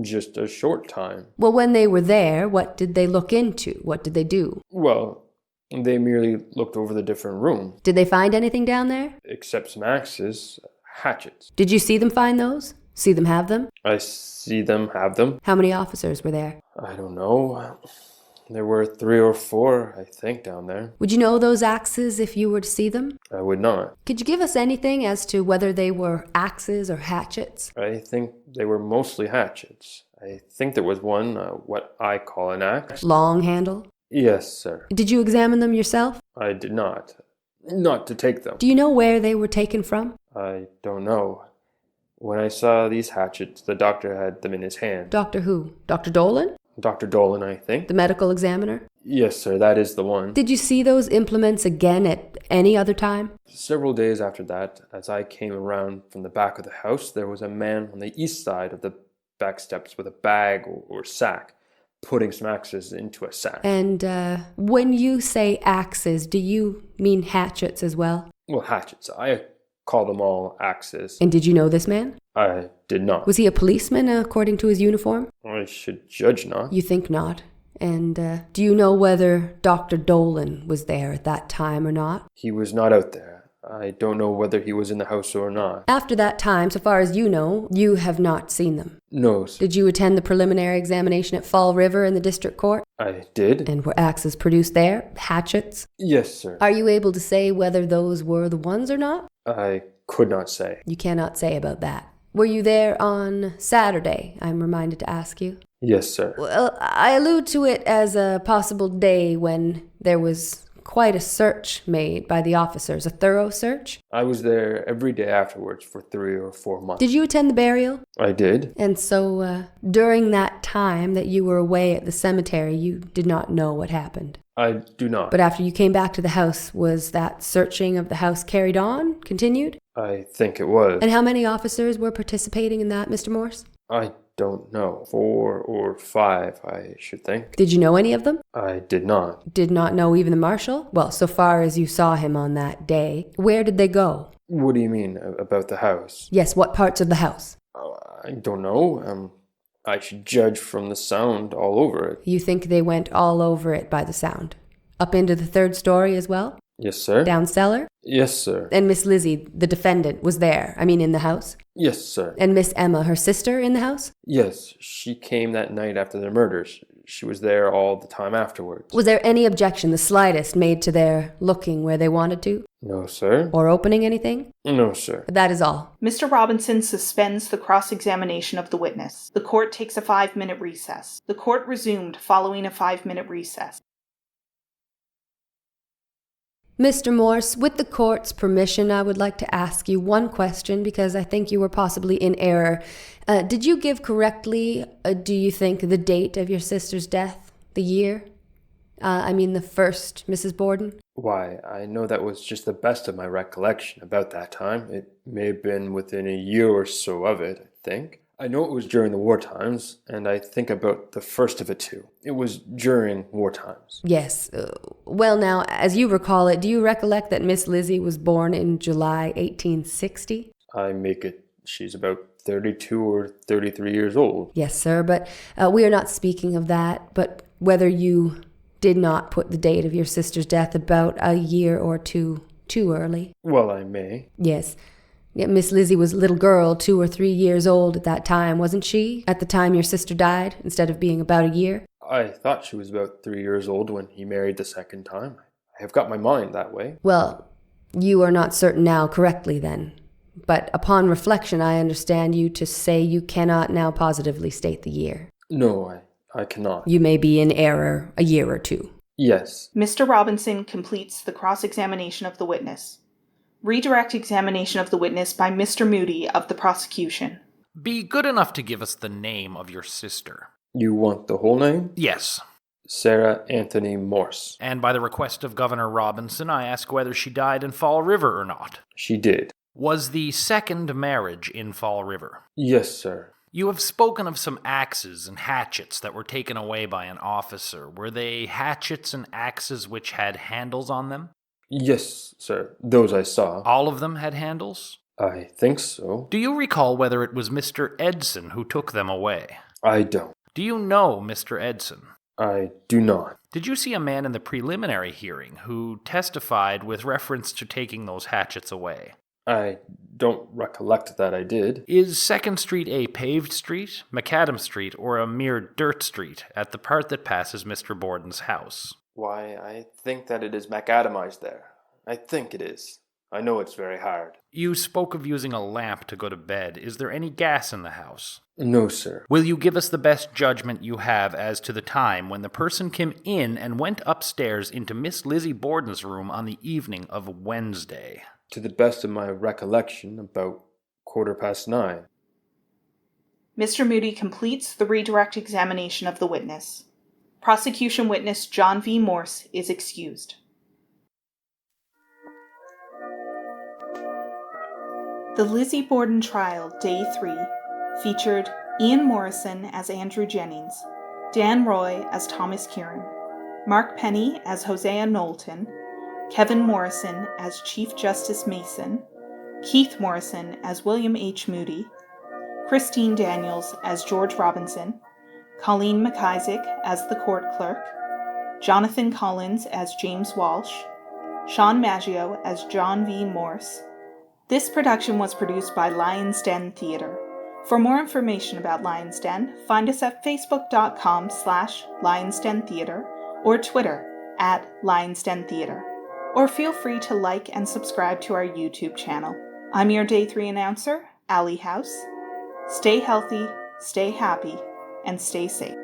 S10: Just a short time.
S9: Well, when they were there, what did they look into? What did they do?
S10: Well, they merely looked over the different rooms.
S9: Did they find anything down there?
S10: Except some axes, hatchets.
S9: Did you see them find those? See them have them?
S10: I see them have them.
S9: How many officers were there?
S10: I don't know. There were 3 or 4, I think, down there.
S9: Would you know those axes if you were to see them?
S10: I would not.
S9: Could you give us anything as to whether they were axes or hatchets?
S10: I think they were mostly hatchets. I think there was one, what I call an axe.
S9: Long handle?
S10: Yes, sir.
S9: Did you examine them yourself?
S10: I did not. Not to take them.
S9: Do you know where they were taken from?
S10: I don't know. When I saw these hatchets, the doctor had them in his hand.
S9: Doctor who? Dr. Dolan?
S10: Dr. Dolan, I think.
S9: The medical examiner?
S10: Yes, sir, that is the one.
S9: Did you see those implements again at any other time?
S10: Several days after that, as I came around from the back of the house, there was a man on the east side of the back steps with a bag or sack, putting some axes into a sack.
S9: And when you say axes, do you mean hatchets as well?
S10: Well, hatchets. I call them all axes.
S9: And did you know this man?
S10: I did not.
S9: Was he a policeman according to his uniform?
S10: I should judge not.
S9: You think not. And do you know whether Dr. Dolan was there at that time or not?
S10: He was not out there. I don't know whether he was in the house or not.
S9: After that time, so far as you know, you have not seen them.
S10: No, sir.
S9: Did you attend the preliminary examination at Fall River in the district court?
S10: I did.
S9: And were axes produced there? Hatchets?
S10: Yes, sir.
S9: Are you able to say whether those were the ones or not?
S10: I could not say.
S9: You cannot say about that. Were you there on Saturday, I'm reminded to ask you?
S10: Yes, sir.
S9: Well, I allude to it as a possible day when there was quite a search made by the officers, a thorough search.
S10: I was there every day afterwards for 3 or 4 months.
S9: Did you attend the burial?
S10: I did.
S9: And so during that time that you were away at the cemetery, you did not know what happened?
S10: I do not.
S9: But after you came back to the house, was that searching of the house carried on, continued?
S10: I think it was.
S9: And how many officers were participating in that, Mr. Morse?
S10: I don't know. 4 or 5, I should think.
S9: Did you know any of them?
S10: I did not.
S9: Did not know even the marshal? Well, so far as you saw him on that day. Where did they go?
S10: What do you mean about the house?
S9: Yes, what parts of the house?
S10: I don't know. I should judge from the sound all over it.
S9: You think they went all over it by the sound? Up into the 3rd story as well?
S10: Yes, sir.
S9: Down cellar?
S10: Yes, sir.
S9: And Miss Lizzie, the defendant, was there, in the house?
S10: Yes, sir.
S9: And Miss Emma, her sister, in the house?
S10: Yes, she came that night after their murders. She was there all the time afterwards.
S9: Was there any objection, the slightest, made to their looking where they wanted to?
S10: No, sir.
S9: Or opening anything?
S10: No, sir.
S9: That is all.
S1: Mr. Robinson suspends the cross-examination of the witness. The court takes a 5-minute recess. The court resumed following a 5-minute recess.
S9: Mr. Morse, with the court's permission, I would like to ask you one question because I think you were possibly in error. Did you give correctly, do you think, the date of your sister's death? The year? The first, Mrs. Borden?
S10: Why, I know that was just the best of my recollection about that time. It may have been within a year or so of it, I think. I know it was during the war times, and I think about the first of it too. It was during war times.
S9: Yes. Well, now, as you recall it, do you recollect that Miss Lizzie was born in July 1860?
S10: I make it she's about 32 or 33 years old.
S9: Yes, sir, but we are not speaking of that, but whether you did not put the date of your sister's death about a year or two too early.
S10: Well, I may.
S9: Yes. Miss Lizzie was a little girl, 2 or 3 years old at that time, wasn't she? At the time your sister died, instead of being about a year?
S10: I thought she was about 3 years old when he married the second time. I have got my mind that way.
S9: Well, you are not certain now correctly then. But upon reflection, I understand you to say you cannot now positively state the year.
S10: No, I cannot.
S9: You may be in error a year or two.
S10: Yes.
S1: Mr. Robinson completes the cross-examination of the witness. Redirect examination of the witness by Mr. Moody of the prosecution.
S7: Be good enough to give us the name of your sister.
S10: You want the whole name?
S7: Yes.
S10: Sarah Anthony Morse.
S7: And by the request of Governor Robinson, I ask whether she died in Fall River or not.
S10: She did.
S7: Was the second marriage in Fall River?
S10: Yes, sir.
S7: You have spoken of some axes and hatchets that were taken away by an officer. Were they hatchets and axes which had handles on them?
S10: Yes, sir. Those I saw.
S7: All of them had handles?
S10: I think so.
S7: Do you recall whether it was Mr. Edson who took them away?
S10: I don't.
S7: Do you know Mr. Edson?
S10: I do not.
S7: Did you see a man in the preliminary hearing who testified with reference to taking those hatchets away?
S10: I don't recollect that I did.
S7: Is 2nd Street a paved street, macadam street, or a mere dirt street at the part that passes Mr. Borden's house?
S10: Why, I think that it is macadamized there. I think it is. I know it's very hard.
S7: You spoke of using a lamp to go to bed. Is there any gas in the house?
S10: No, sir.
S7: Will you give us the best judgment you have as to the time when the person came in and went upstairs into Miss Lizzie Borden's room on the evening of Wednesday?
S10: To the best of my recollection, about 9:15.
S1: Mr. Moody completes the redirect examination of the witness. Prosecution witness John V. Morse is excused. The Lizzie Borden Trial, Day 3, featured Ian Morrison as Andrew Jennings, Dan Roy as Thomas Kieran, Mark Penny as Hosea Knowlton, Kevin Morrison as Chief Justice Mason, Keith Morrison as William H. Moody, Christine Daniels as George Robinson, Colleen MacIsaac as the court clerk, Jonathan Collins as James Walsh, Shawn Maggio as John V. Morse. This production was produced by Lion's Den Theatre. For more information about Lion's Den, find us at facebook.com/Lion's Den Theatre or Twitter @Lion's Den Theatre. Or feel free to like and subscribe to our YouTube channel. I'm your Day 3 announcer, Allie House. Stay healthy, stay happy, and stay safe.